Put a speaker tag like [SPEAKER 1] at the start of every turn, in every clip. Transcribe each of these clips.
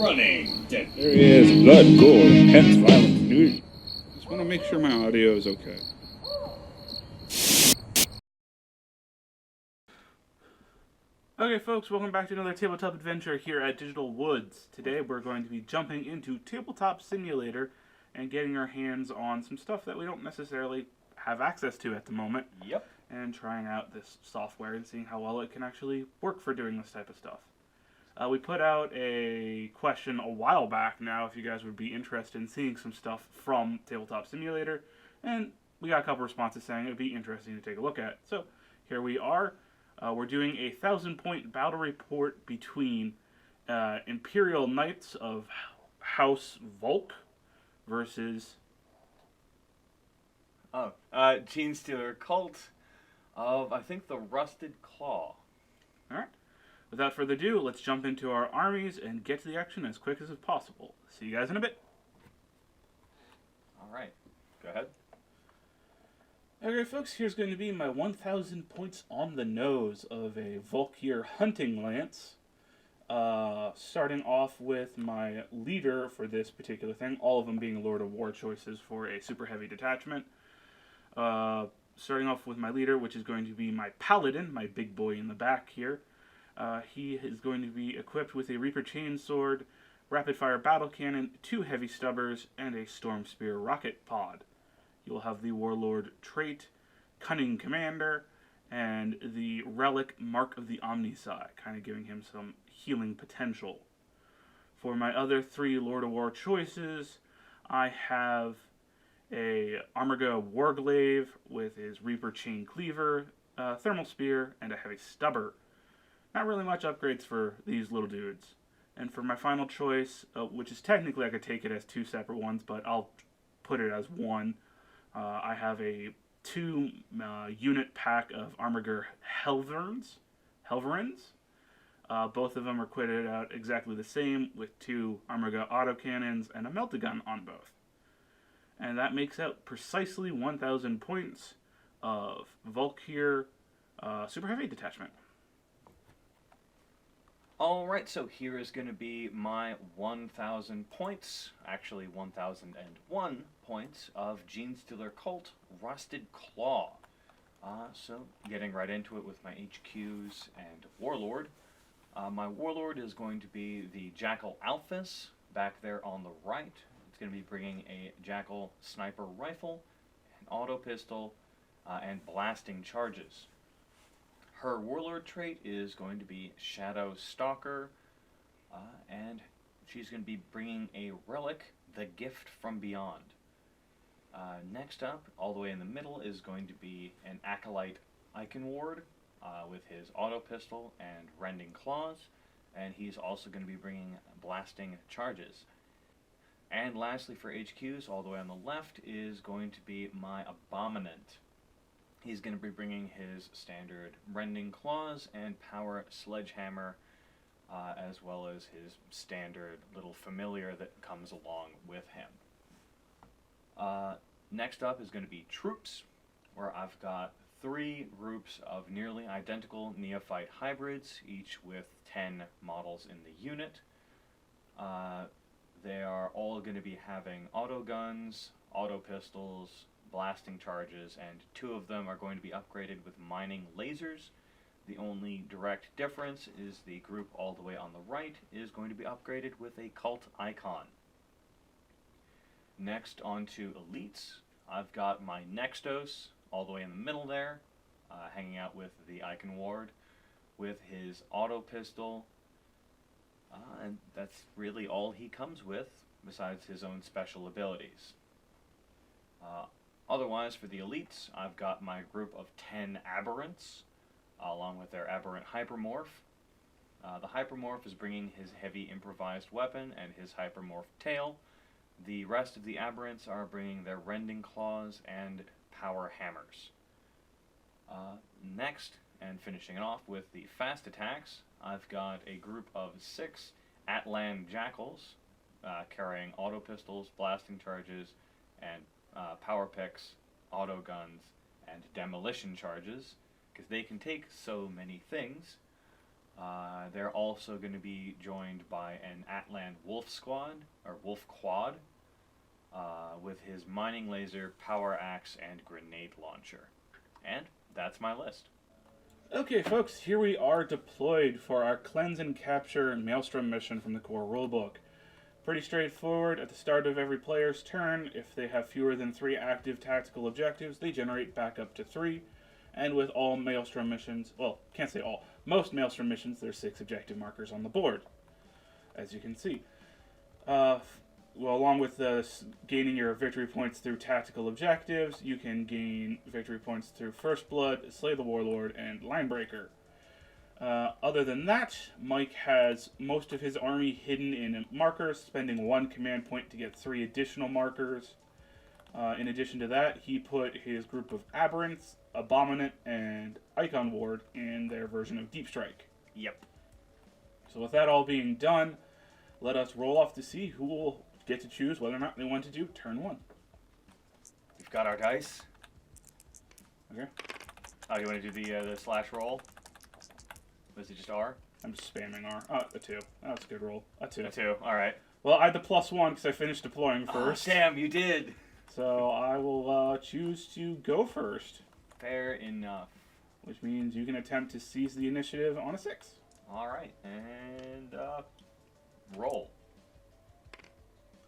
[SPEAKER 1] running.
[SPEAKER 2] There is blood, gore, intense violence, dude. Just want to make sure my audio is okay. Okay, folks, welcome back to another tabletop adventure here at Digital Woods. Today we're going to be jumping into Tabletop Simulator and getting our hands on some stuff that we don't necessarily have access to at the moment.
[SPEAKER 1] Yep.
[SPEAKER 2] And trying out this software and seeing how well it can actually work for doing this type of stuff. We put out a question a while back now if you guys would be interested in seeing some stuff from Tabletop Simulator, and we got a couple responses saying it would be interesting to take a look at. So here we are. We're doing a 1,000-point battle report between Imperial Knights of House Volk versus...
[SPEAKER 1] Genestealer Cult of, I think, the Rusted Claw.
[SPEAKER 2] Alright. Without further ado, let's jump into our armies and get to the action as quick as possible. See you guys in a bit.
[SPEAKER 1] Alright. Go ahead.
[SPEAKER 2] Okay, folks, here's going to be my 1,000 points on the nose of a Volkir hunting lance. Starting off with my leader for this particular thing, all of them being Lord of War choices for a super heavy detachment. Starting off with my leader, which is going to be my paladin, my big boy in the back here. He is going to be equipped with a Reaper Chainsword, rapid-fire battle cannon, 2 heavy stubbers, and a Storm Spear rocket pod. You'll have the Warlord trait, Cunning Commander, and the Relic Mark of the Omnisci, kind of giving him some healing potential. For my other 3 Lord of War choices, I have a Armorga Warglaive with his Reaper Chain Cleaver, Thermal Spear, and a heavy stubber. Not really much upgrades for these little dudes. And for my final choice, which is technically I could take it as 2 separate ones, but I'll put it as one. I have a 2 unit pack of Armorga Helverins. Both of them are kitted out exactly the same, with 2 Armorga autocannons and a meltagun on both. And that makes out precisely 1,000 points of Volkir Super Heavy Detachment.
[SPEAKER 1] Alright, so here is going to be my 1,000 points, actually 1,001 points of Genestealer Cult Rusted Claw. So, getting right into it with my HQs and Warlord. My Warlord is going to be the Jackal Alphys, back there on the right. It's going to be bringing a Jackal Sniper Rifle, an Auto Pistol, and Blasting Charges. Her Warlord trait is going to be Shadow Stalker, and she's going to be bringing a relic, the Gift from Beyond. Next up, all the way in the middle, is going to be an Acolyte Iconward with his Auto Pistol and Rending Claws, and he's also going to be bringing Blasting Charges. And lastly, for HQs, all the way on the left, is going to be my Abominant. He's going to be bringing his standard Rending Claws and Power Sledgehammer, as well as his standard little familiar that comes along with him. Next up is going to be Troops, where I've got 3 groups of nearly identical Neophyte hybrids, each with 10 models in the unit. They are all going to be having auto guns, auto pistols, blasting charges, and 2 of them are going to be upgraded with mining lasers. The only direct difference is the group all the way on the right is going to be upgraded with a cult icon. Next, on to elites. I've got my Nextos all the way in the middle there, hanging out with the Iconward with his auto pistol, and that's really all he comes with besides his own special abilities. Otherwise, for the elites, I've got my group of 10 Aberrants, along with their Aberrant Hypermorph. The Hypermorph is bringing his heavy improvised weapon and his Hypermorph tail. The rest of the Aberrants are bringing their Rending Claws and Power Hammers. Next, and finishing it off with the fast attacks, I've got a group of 6 Atlan Jackals, carrying auto pistols, blasting charges, and power picks, auto guns, and demolition charges, because they can take so many things. They're also going to be joined by an Atlan Wolf Squad, or Wolf Quad, with his mining laser, power axe, and grenade launcher. And that's my list.
[SPEAKER 2] Okay, folks, here we are deployed for our Cleanse and Capture Maelstrom mission from the core rulebook. Pretty straightforward. At the start of every player's turn, if they have fewer than 3 active tactical objectives, they generate back up to 3. And with all Maelstrom missions, well, can't say all, most Maelstrom missions, there's 6 objective markers on the board, as you can see. Along with gaining your victory points through tactical objectives, you can gain victory points through First Blood, Slay the Warlord, and Linebreaker. Other than that, Mike has most of his army hidden in markers, spending 1 command point to get 3 additional markers. In addition to that, he put his group of Aberrants, Abominant, and Icon Ward in their version of Deep Strike.
[SPEAKER 1] Yep.
[SPEAKER 2] So with that all being done, let us roll off to see who will get to choose whether or not they want to do turn 1.
[SPEAKER 1] We've got our dice.
[SPEAKER 2] Okay.
[SPEAKER 1] Oh, you want to do the slash roll? Was it just R?
[SPEAKER 2] I'm just spamming R. Oh, a 2. Oh, that's a good roll. A 2.
[SPEAKER 1] A 2, alright.
[SPEAKER 2] Well, I had the +1 because I finished deploying first.
[SPEAKER 1] Oh, damn, you did!
[SPEAKER 2] So I will choose to go first.
[SPEAKER 1] Fair enough.
[SPEAKER 2] Which means you can attempt to seize the initiative on a 6.
[SPEAKER 1] Alright, and roll.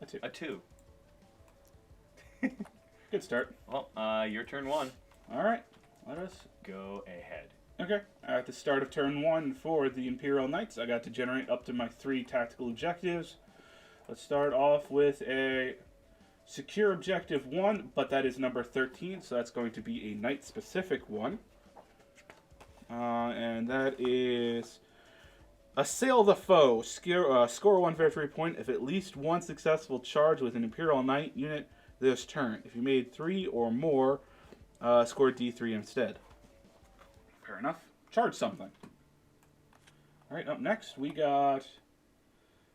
[SPEAKER 2] A 2.
[SPEAKER 1] A 2.
[SPEAKER 2] Good start.
[SPEAKER 1] Well, your turn 1.
[SPEAKER 2] Alright, let us
[SPEAKER 1] Go ahead.
[SPEAKER 2] Okay, at the start of turn 1 for the Imperial Knights, I got to generate up to my 3 tactical objectives. Let's start off with a secure objective 1, but that is number 13, so that's going to be a Knight-specific one. And that is assail the foe. Score 1 victory point if at least 1 successful charge with an Imperial Knight unit this turn. If you made 3 or more, score D3 instead. Fair enough. Charge something. Alright, up next we got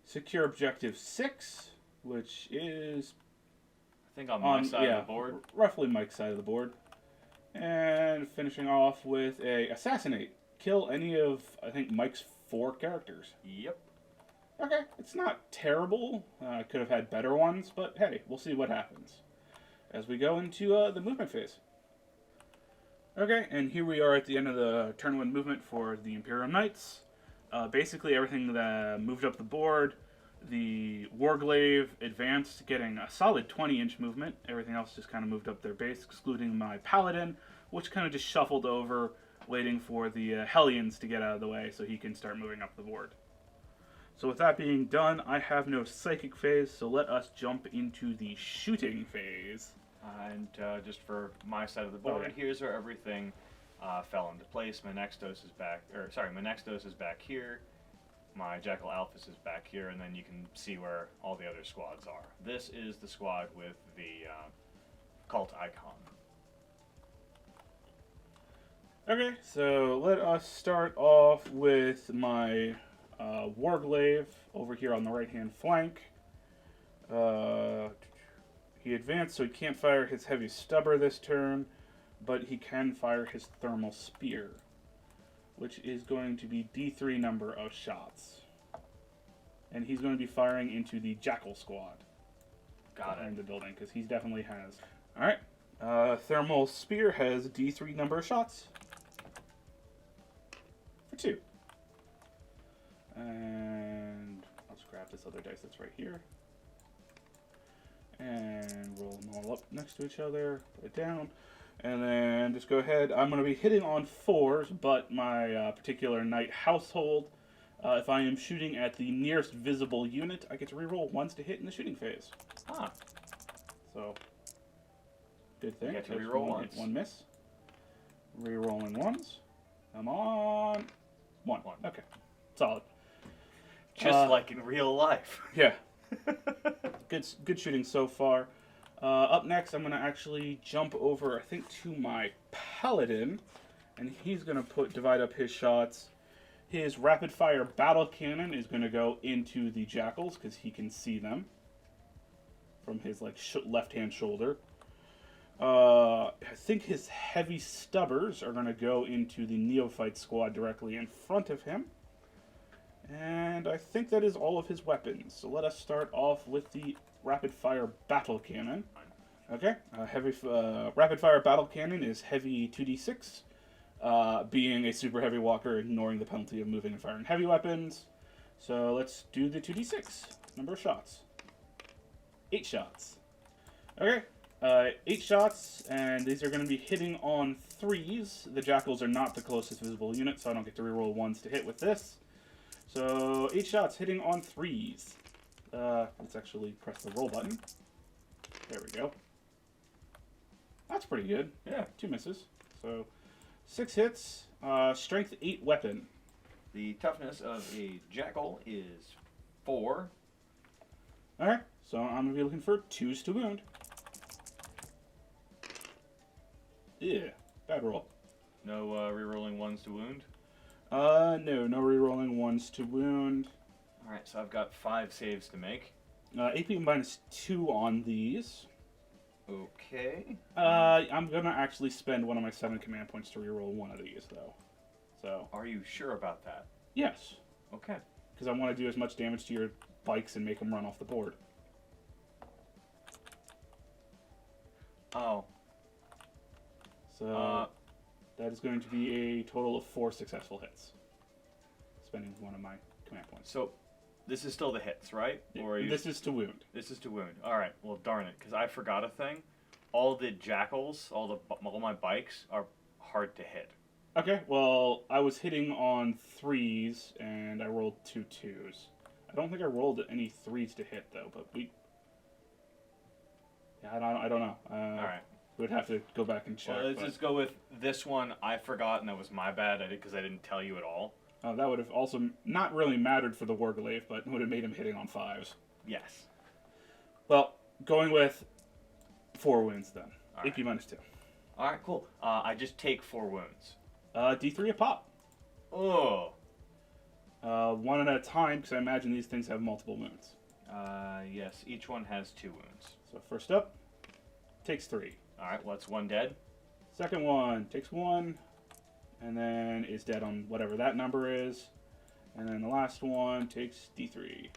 [SPEAKER 2] secure objective 6, which is
[SPEAKER 1] I think on my side of the board.
[SPEAKER 2] Roughly Mike's side of the board. And finishing off with a assassinate. Kill any of, I think, Mike's 4 characters.
[SPEAKER 1] Yep.
[SPEAKER 2] Okay, it's not terrible. I could have had better ones, but hey, we'll see what happens as we go into the movement phase. Okay, and here we are at the end of the turn 1 movement for the Imperial Knights. Basically everything that moved up the board. The Warglaive advanced, getting a solid 20-inch movement. Everything else just kind of moved up their base, excluding my Paladin, which kind of just shuffled over, waiting for the Hellions to get out of the way so he can start moving up the board. So with that being done, I have no psychic phase, so let us jump into the shooting phase.
[SPEAKER 1] And just for my side of the board, here's where everything fell into place. Menextos is back here. My Jackal Alphys is back here, and then you can see where all the other squads are. This is the squad with the cult icon.
[SPEAKER 2] Okay, so let us start off with my Warglaive over here on the right-hand flank. He advanced, so he can't fire his heavy stubber this turn, but he can fire his thermal spear, which is going to be D3 number of shots. And he's going to be firing into the Jackal squad.
[SPEAKER 1] Got it.
[SPEAKER 2] In the building, because he definitely has. Alright, thermal spear has D3 number of shots. For 2. And I'll just grab this other dice that's right here. And roll them all up next to each other, put it down. And then just go ahead. I'm going to be hitting on 4s, but my particular knight household, if I am shooting at the nearest visible unit, I get to reroll once to hit in the shooting phase.
[SPEAKER 1] Ah.
[SPEAKER 2] So, good thing.
[SPEAKER 1] You get to reroll once.
[SPEAKER 2] 1 miss. Rerolling 1s. Come on. 1. Okay. Solid.
[SPEAKER 1] Just like in real life.
[SPEAKER 2] Yeah. Good shooting so far. Up next, I'm going to actually jump over, I think, to my Paladin, and he's going to divide up his shots. His rapid-fire battle cannon is going to go into the Jackals, because he can see them from his left-hand shoulder. I think his heavy stubbers are going to go into the Neophyte squad directly in front of him. And I think that is all of his weapons. So let us start off with the rapid fire battle cannon. Okay, rapid fire battle cannon is heavy 2d6. Being a super heavy walker, ignoring the penalty of moving and firing heavy weapons. So let's do the 2d6. Number of shots. 8 shots. Okay, 8 shots, and these are going to be hitting on 3s. The jackals are not the closest visible unit, so I don't get to reroll 1s to hit with this. So 8 shots hitting on 3s. Let's actually press the roll button. There we go. That's pretty good. Yeah, 2 misses. So 6 hits, strength 8 weapon.
[SPEAKER 1] The toughness of a jackal is 4.
[SPEAKER 2] Alright, so I'm going to be looking for 2s to wound. Yeah, bad roll.
[SPEAKER 1] No rerolling 1s to wound?
[SPEAKER 2] No rerolling 1s to wound.
[SPEAKER 1] Alright, so I've got 5 saves to make.
[SPEAKER 2] AP minus 2 on these.
[SPEAKER 1] Okay.
[SPEAKER 2] I'm going to actually spend one of my 7 command points to reroll one of these, though. So.
[SPEAKER 1] Are you sure about that?
[SPEAKER 2] Yes.
[SPEAKER 1] Okay.
[SPEAKER 2] Because I want to do as much damage to your bikes and make them run off the board.
[SPEAKER 1] Oh.
[SPEAKER 2] So, that is going to be a total of 4 successful hits. Spending one of my command points.
[SPEAKER 1] So, this is still the hits, right? Or
[SPEAKER 2] this is to wound.
[SPEAKER 1] This is to wound. Alright, well darn it, because I forgot a thing. All the jackals, all my bikes are hard to hit.
[SPEAKER 2] Okay, well, I was hitting on 3s, and I rolled 2 2s. I don't think I rolled any 3s to hit, though, but we... Yeah, I don't know.
[SPEAKER 1] Alright.
[SPEAKER 2] We'd have to go back and check.
[SPEAKER 1] Well, let's just go with this one. I forgot, and that was my bad, because I didn't tell you at all.
[SPEAKER 2] That would have also not really mattered for the Warglaive, but would have made him hitting on 5s.
[SPEAKER 1] Yes.
[SPEAKER 2] Well, going with 4 wounds then.
[SPEAKER 1] All
[SPEAKER 2] AP
[SPEAKER 1] right.
[SPEAKER 2] minus 2.
[SPEAKER 1] Alright, cool. I just take 4 wounds.
[SPEAKER 2] D3 a pop.
[SPEAKER 1] Oh.
[SPEAKER 2] One at a time, because I imagine these things have multiple wounds.
[SPEAKER 1] Yes, each one has 2 wounds.
[SPEAKER 2] So first up, takes 3.
[SPEAKER 1] Alright, what's one dead?
[SPEAKER 2] Second one takes 1, and then is dead on whatever that number is. And then the last one takes D3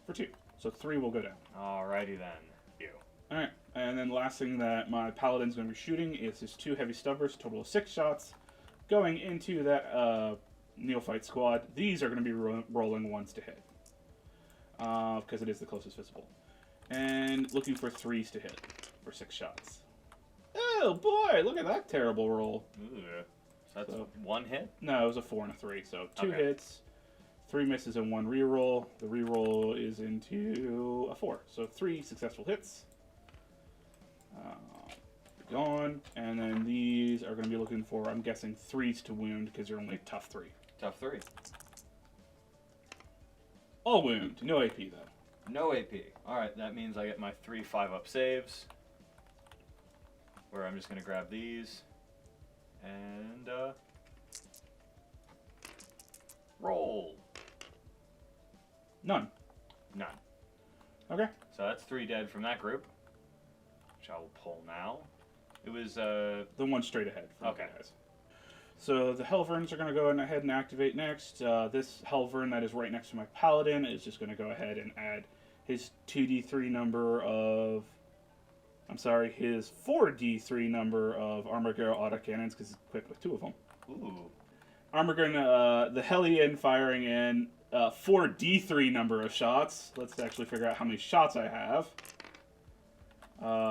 [SPEAKER 2] for 2. So 3 will go down.
[SPEAKER 1] Alrighty then. You.
[SPEAKER 2] Alright, and then the last thing that my paladin's going to be shooting is his 2 heavy stubbers, total of 6 shots. Going into that neophyte squad, these are going to be rolling 1s to hit. Because it is the closest visible. And looking for 3s to hit for 6 shots. Oh boy, look at that terrible roll.
[SPEAKER 1] Ooh. So that's 1 hit?
[SPEAKER 2] No, it was a 4 and a 3, so 2
[SPEAKER 1] Okay.
[SPEAKER 2] hits, 3 misses and 1 reroll. The reroll is into a 4, so 3 successful hits. Gone, and then these are going to be looking for, I'm guessing, 3s to wound because you're only tough 3.
[SPEAKER 1] Tough 3.
[SPEAKER 2] All wound, no AP though.
[SPEAKER 1] No AP. Alright, that means I get my 3 5-up saves. Where I'm just going to grab these. And, roll.
[SPEAKER 2] None.
[SPEAKER 1] None.
[SPEAKER 2] Okay.
[SPEAKER 1] So that's 3 dead from that group. Which I will pull now. It was,
[SPEAKER 2] The one straight ahead. From
[SPEAKER 1] Okay.
[SPEAKER 2] you guys. So the Hellverns are going to go ahead and activate next. This Hellvern that is right next to my Paladin is just going to go ahead and add his 2d3 number of... I'm sorry, his 4d3 number of Armageddon autocannons, because he's equipped with 2 of them.
[SPEAKER 1] ooh.
[SPEAKER 2] Armageddon, the Hellion firing in 4d3 number of shots. Let's actually figure out how many shots I have.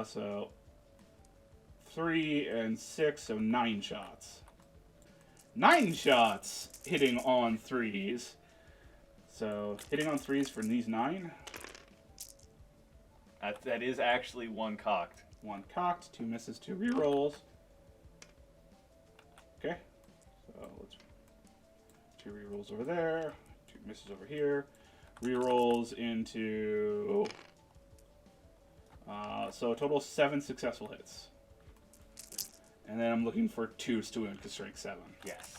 [SPEAKER 2] So 3 and 6, so 9 shots. 9 shots hitting on 3s. So hitting on 3s for these 9.
[SPEAKER 1] That is actually 1 cocked.
[SPEAKER 2] 1 cocked, 2 misses, 2 rerolls. Okay, so let's 2 rerolls over there, 2 misses over here, rerolls into so a total of 7 successful hits. And then I'm looking for 2s to wound because strength 7.
[SPEAKER 1] Yes.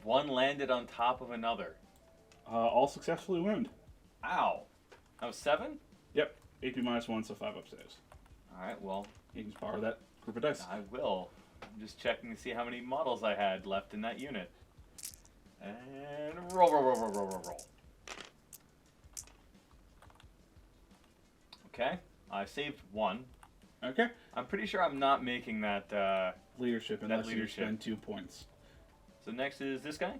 [SPEAKER 1] 1 landed on top of another.
[SPEAKER 2] All successfully wound.
[SPEAKER 1] Ow. That was 7?
[SPEAKER 2] Yep, AP minus 1, so 5 up saves.
[SPEAKER 1] Alright, well,
[SPEAKER 2] You can just borrow that group of dice.
[SPEAKER 1] I will. I'm just checking to see how many models I had left in that unit. And roll, roll, roll, roll, roll, roll, roll. Okay, I saved 1.
[SPEAKER 2] Okay.
[SPEAKER 1] I'm pretty sure I'm not making that,
[SPEAKER 2] Leadership,
[SPEAKER 1] that
[SPEAKER 2] unless you
[SPEAKER 1] leadership.
[SPEAKER 2] spend 2 points.
[SPEAKER 1] So next is this guy?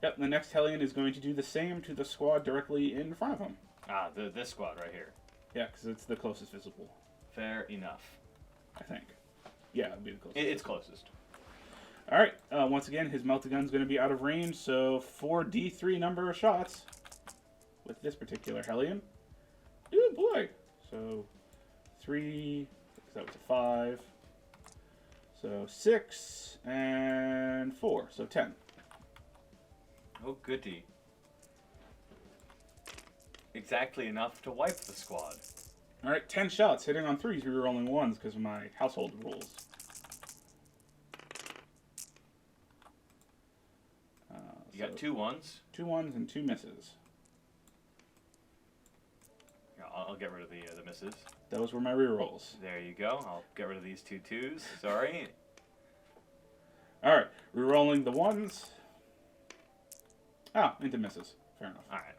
[SPEAKER 2] Yep, the next Hellion is going to do the same to the squad directly in front of him.
[SPEAKER 1] Ah, this squad right here.
[SPEAKER 2] Yeah, because it's the closest visible,
[SPEAKER 1] Fair enough.
[SPEAKER 2] I think. Yeah, it'll be the closest.
[SPEAKER 1] It's closest.
[SPEAKER 2] Alright, once again, his melted gun's going to be out of range, so 4d3 number of shots with this particular Hellion. Ooh, boy! So, 3, that was a 5. So, 6, and 4, so 10.
[SPEAKER 1] Oh, goody. Exactly enough to wipe the squad.
[SPEAKER 2] Alright, 10 shots, hitting on 3s, rerolling 1s because of my household rules.
[SPEAKER 1] You got 2 1s.
[SPEAKER 2] 2 1s and 2 misses.
[SPEAKER 1] Yeah, I'll get rid of the misses.
[SPEAKER 2] Those were my rerolls.
[SPEAKER 1] There you go. I'll get rid of these 2 2s. Sorry.
[SPEAKER 2] Alright, rerolling the 1s. Ah, into misses. Fair enough.
[SPEAKER 1] Alright.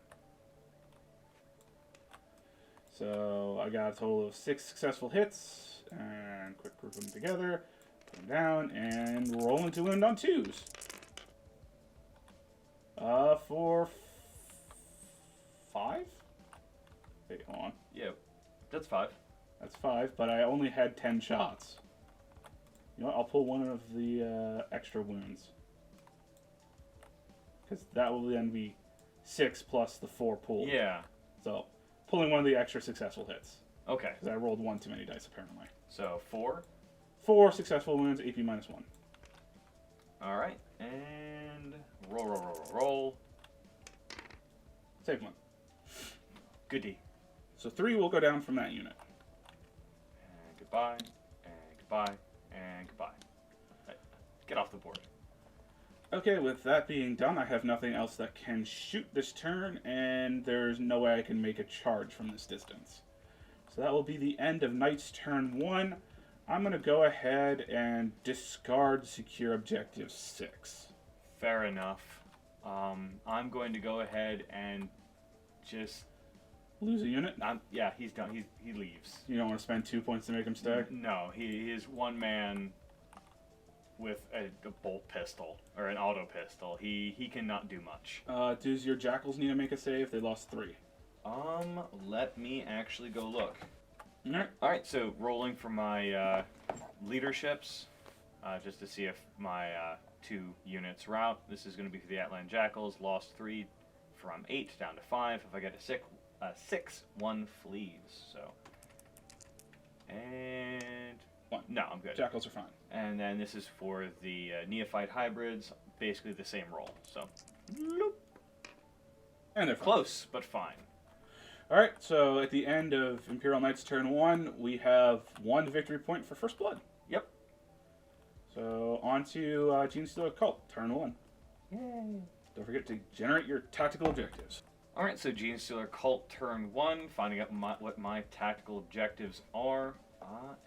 [SPEAKER 2] So I got a total of 6 successful hits, and quick group them together, put them down, and rolling to end on 2s. For 5? Wait, hold on.
[SPEAKER 1] Yeah, that's 5.
[SPEAKER 2] That's 5, but I only had 10 shots. You know what? I'll pull one of the extra wounds. Because that will then be 6 plus the 4 pulled.
[SPEAKER 1] Yeah.
[SPEAKER 2] So, pulling one of the extra successful hits.
[SPEAKER 1] Okay.
[SPEAKER 2] Because I rolled 1 too many dice, apparently.
[SPEAKER 1] So 4.
[SPEAKER 2] 4 successful wounds, AP minus 1.
[SPEAKER 1] Alright. And roll, roll, roll, roll, roll.
[SPEAKER 2] Save 1.
[SPEAKER 1] Goody.
[SPEAKER 2] So 3 will go down from that unit.
[SPEAKER 1] And goodbye. And goodbye. And goodbye. Right. Get off the board.
[SPEAKER 2] Okay, with that being done, I have nothing else that can shoot this turn, and there's no way I can make a charge from this distance. So that will be the end of Knight's turn 1. I'm going to go ahead and discard Secure Objective 6.
[SPEAKER 1] Fair enough. I'm going to go ahead and just...
[SPEAKER 2] Lose a unit?
[SPEAKER 1] Yeah, he's done. He leaves.
[SPEAKER 2] You don't want to spend 2 points to make him stay?
[SPEAKER 1] No, he is one man with a bolt pistol, or an auto pistol. He cannot do much.
[SPEAKER 2] Does your Jackals need to make a save? They lost 3.
[SPEAKER 1] Let me actually go look.
[SPEAKER 2] Alright.
[SPEAKER 1] Alright, so rolling for my leaderships, just to see if my 2 units route. This is going to be for the Atlan Jackals. Lost 3 from 8 down to 5. If I get a 6, 1 flees. So, and
[SPEAKER 2] 1.
[SPEAKER 1] No, I'm good.
[SPEAKER 2] Jackals are fine.
[SPEAKER 1] And then this is for the neophyte hybrids. Basically the same roll. So, bloop.
[SPEAKER 2] And they're fine.
[SPEAKER 1] Close, but fine.
[SPEAKER 2] Alright, so at the end of Imperial Knights turn 1, we have 1 victory point for First Blood.
[SPEAKER 1] Yep.
[SPEAKER 2] So on to Genestealer Cult, turn 1.
[SPEAKER 1] Yay.
[SPEAKER 2] Don't forget to generate your tactical objectives.
[SPEAKER 1] Alright, so Genestealer Cult turn 1, finding out what my tactical objectives are.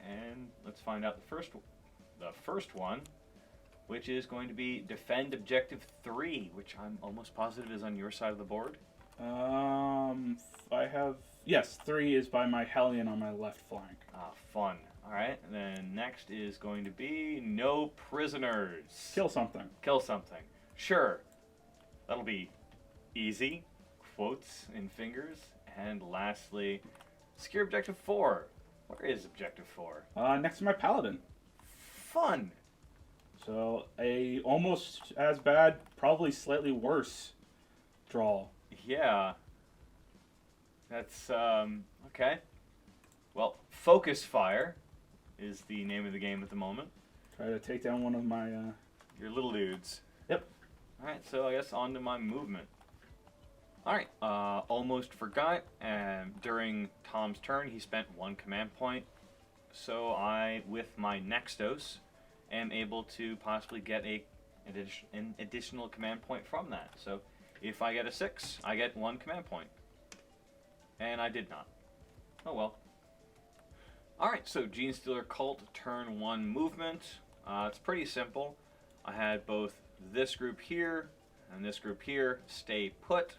[SPEAKER 1] And let's find out the first one, which is going to be Defend Objective 3, which I'm almost positive is on your side of the board.
[SPEAKER 2] I have... Yes, 3 is by my Hellion on my left flank.
[SPEAKER 1] Fun. Alright, and then next is going to be No Prisoners.
[SPEAKER 2] Kill something.
[SPEAKER 1] Kill something. Sure. That'll be easy. Quotes in fingers. And lastly, Secure Objective 4. Where is Objective 4?
[SPEAKER 2] Next to my Paladin.
[SPEAKER 1] Fun.
[SPEAKER 2] So, a almost as bad, probably slightly worse draw.
[SPEAKER 1] Yeah. That's, okay. Well, Focus Fire is the name of the game at the moment.
[SPEAKER 2] Try to take down one of my,
[SPEAKER 1] Your little dudes.
[SPEAKER 2] Yep.
[SPEAKER 1] Alright, so I guess on to my movement. Alright, almost forgot, during Tom's turn, he spent 1 command point. So I, with my Nextos, am able to possibly get an additional command point from that. So if I get a 6, I get 1 command point. And I did not. Oh well. Alright, so Genestealer Cult turn 1 movement. It's pretty simple. I had both this group here, And this group here, stay put.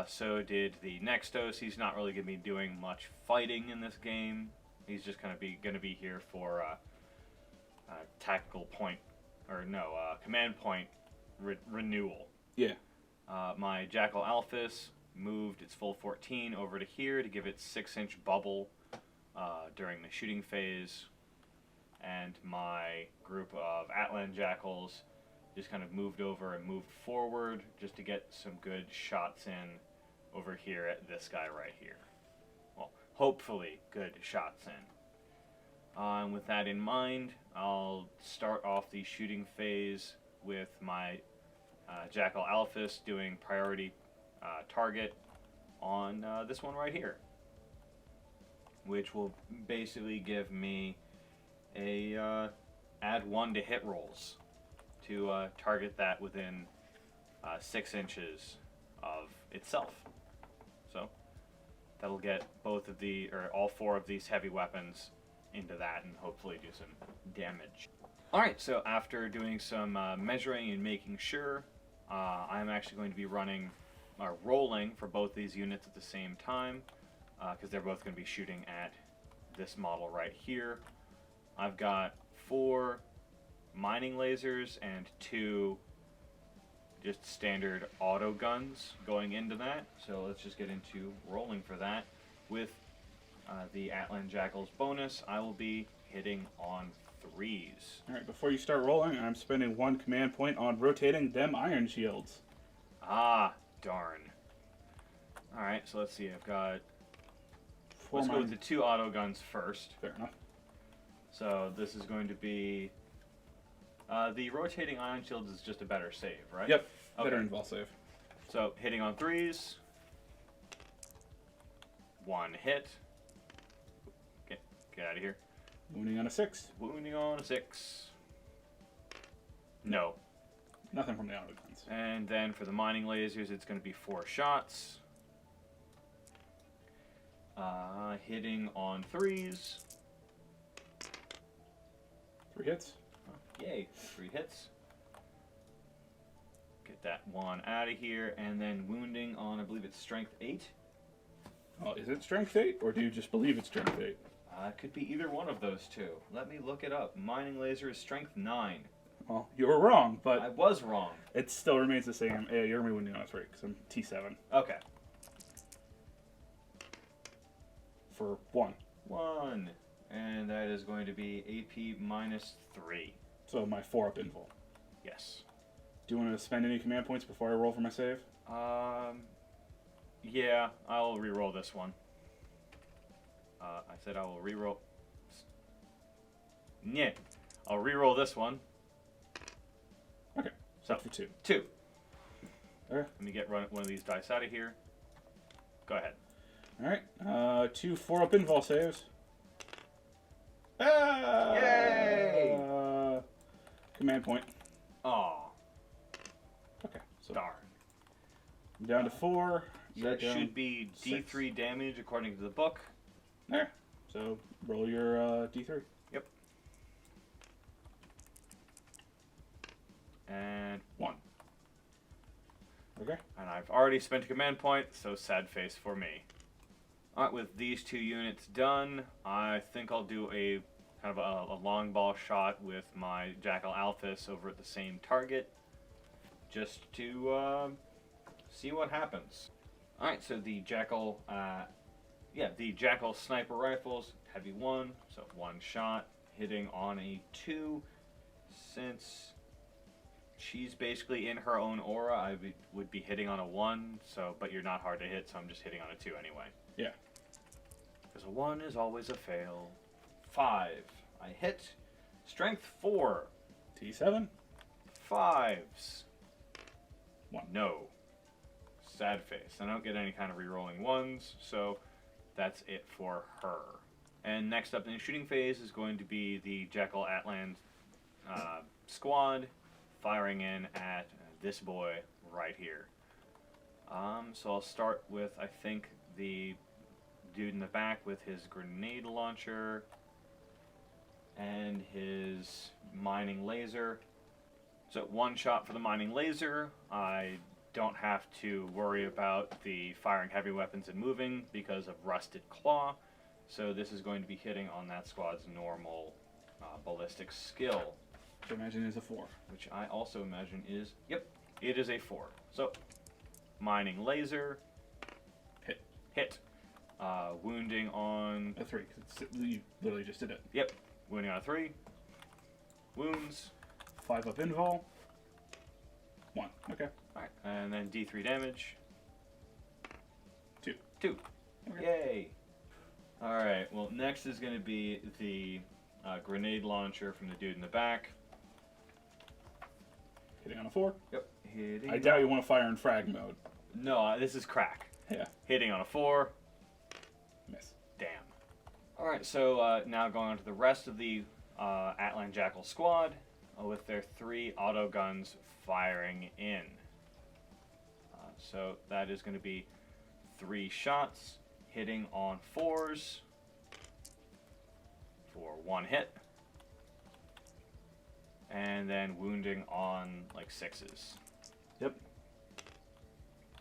[SPEAKER 1] So did the Nextos. He's not really going to be doing much fighting in this game. He's just going to be here for tactical point, or no, command point renewal.
[SPEAKER 2] Yeah.
[SPEAKER 1] My Jackal Alphys moved its full 14 over to here to give it 6-inch bubble during the shooting phase. And my group of Atlan Jackals just kind of moved over and moved forward just to get some good shots in over here at this guy right here. Well, hopefully good shots in. And with that in mind, I'll start off the shooting phase with my Jackal Alphys doing priority target on this one right here, which will basically give me a add 1 to hit rolls to target that within 6 inches of itself. So that'll get all 4 of these heavy weapons into that and hopefully do some damage. Alright, so after doing some measuring and making sure, I'm actually going to be rolling for both these units at the same time, because they're both going to be shooting at this model right here. I've got 4 mining lasers and 2 just standard auto guns going into that. So let's just get into rolling for that. With the Atlan Jackal's bonus, I will be hitting on 3s.
[SPEAKER 2] Alright, before you start rolling, I'm spending 1 command point on rotating them iron shields.
[SPEAKER 1] Ah, darn. Alright, so let's see. I've got... Let's go with the 2 auto guns first.
[SPEAKER 2] Fair enough.
[SPEAKER 1] So this is going to be... the rotating ion shields is just a better save, right?
[SPEAKER 2] Yep,
[SPEAKER 1] okay.
[SPEAKER 2] better invol save.
[SPEAKER 1] So hitting on 3s. 1 hit. Get out of here.
[SPEAKER 2] Wounding on a 6.
[SPEAKER 1] Wounding on a 6. No.
[SPEAKER 2] Nothing from the auto guns.
[SPEAKER 1] And then for the mining lasers, it's going to be 4 shots. Hitting on 3s.
[SPEAKER 2] 3 hits.
[SPEAKER 1] Yay, 3 hits. Get that 1 out of here, and then wounding on, I believe it's strength 8.
[SPEAKER 2] Oh, is it strength 8, or do you just believe it's strength 8?
[SPEAKER 1] It could be either one of those 2. Let me look it up. Mining laser is strength 9.
[SPEAKER 2] Well, you were wrong, but...
[SPEAKER 1] I was wrong.
[SPEAKER 2] It still remains the same. Yeah, you're going to be wounding on a 3, because I'm T7.
[SPEAKER 1] Okay.
[SPEAKER 2] For 1.
[SPEAKER 1] 1. And that is going to be AP minus 3.
[SPEAKER 2] So my 4-up invul.
[SPEAKER 1] Yes.
[SPEAKER 2] Do you want to spend any command points before I roll for my save?
[SPEAKER 1] Yeah, I'll re-roll this one. I said I will re-roll... Yeah, I'll re-roll this one.
[SPEAKER 2] Okay,
[SPEAKER 1] so
[SPEAKER 2] for 2.
[SPEAKER 1] 2.
[SPEAKER 2] Okay.
[SPEAKER 1] Let me get one of these dice out of here. Go ahead.
[SPEAKER 2] Alright, 2 4-up invul saves. Ah!
[SPEAKER 1] Yay!
[SPEAKER 2] Command point.
[SPEAKER 1] Aw.
[SPEAKER 2] Okay, so
[SPEAKER 1] darn.
[SPEAKER 2] I'm down to 4.
[SPEAKER 1] So that should be
[SPEAKER 2] 6.
[SPEAKER 1] D3 damage according to the book.
[SPEAKER 2] There. So roll your D3.
[SPEAKER 1] Yep. And 1.
[SPEAKER 2] Okay.
[SPEAKER 1] And I've already spent a command point, so sad face for me. Alright, with these 2 units done, I think I'll do a kind of a long ball shot with my Jackal Alphys over at the same target, just to see what happens. Alright, so the Jackal, the Jackal sniper rifles, heavy 1, so 1 shot, hitting on a 2. Since she's basically in her own aura, I would be hitting on a 1, so, but you're not hard to hit, so I'm just hitting on a 2 anyway.
[SPEAKER 2] Yeah.
[SPEAKER 1] Because a 1 is always a fail. 5. I hit. Strength 4.
[SPEAKER 2] T7.
[SPEAKER 1] 5s.
[SPEAKER 2] 1.
[SPEAKER 1] No. Sad face. I don't get any kind of re-rolling 1s, so that's it for her. And next up in the shooting phase is going to be the Jackal Atlan squad firing in at this boy right here. So I'll start with, I think, the dude in the back with his grenade launcher and his mining laser. So 1 shot for the mining laser. I don't have to worry about the firing heavy weapons and moving because of Rusted Claw. So this is going to be hitting on that squad's normal ballistic skill.
[SPEAKER 2] Which I imagine is a 4.
[SPEAKER 1] Which I also imagine is, yep, it is a 4. So, mining laser. Hit. Wounding on...
[SPEAKER 2] A 3, because you literally just did it.
[SPEAKER 1] Yep, wounding on a 3. Wounds.
[SPEAKER 2] 5 up invul. 1, okay.
[SPEAKER 1] Alright, and then D3 damage.
[SPEAKER 2] 2.
[SPEAKER 1] Okay. Yay! Alright, well, next is going to be the grenade launcher from the dude in the back.
[SPEAKER 2] Hitting on a 4.
[SPEAKER 1] Yep, hitting.
[SPEAKER 2] I doubt you want to fire in frag mode.
[SPEAKER 1] No, this is crack.
[SPEAKER 2] Yeah.
[SPEAKER 1] Hitting on a 4.
[SPEAKER 2] Miss.
[SPEAKER 1] Damn. Alright, so now going on to the rest of the Atlan Jackal squad with their 3 auto guns firing in. So that is going to be 3 shots hitting on 4s for 1 hit. And then wounding on like 6s.
[SPEAKER 2] Yep.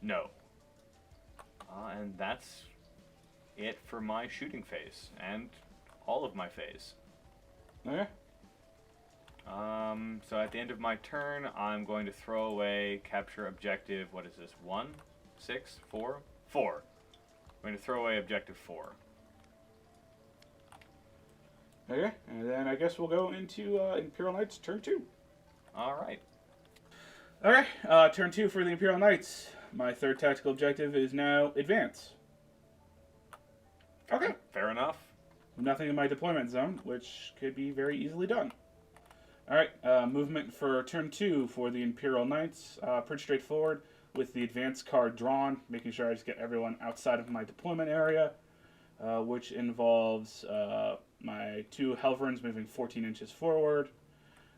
[SPEAKER 1] No. And that's it for my shooting phase and all of my phase.
[SPEAKER 2] Okay.
[SPEAKER 1] So at the end of my turn, I'm going to throw away capture objective. What is this? 1, 6, 4, 4. I'm going to throw away objective 4.
[SPEAKER 2] Okay, and then I guess we'll go into Imperial Knights turn 2.
[SPEAKER 1] All right.
[SPEAKER 2] Okay, turn 2 for the Imperial Knights. My 3rd tactical objective is now advance. Okay.
[SPEAKER 1] Fair enough.
[SPEAKER 2] Nothing in my deployment zone, which could be very easily done. Alright, movement for turn 2 for the Imperial Knights. Pretty straightforward, with the advance card drawn, making sure I just get everyone outside of my deployment area, which involves my 2 Helverins moving 14 inches forward,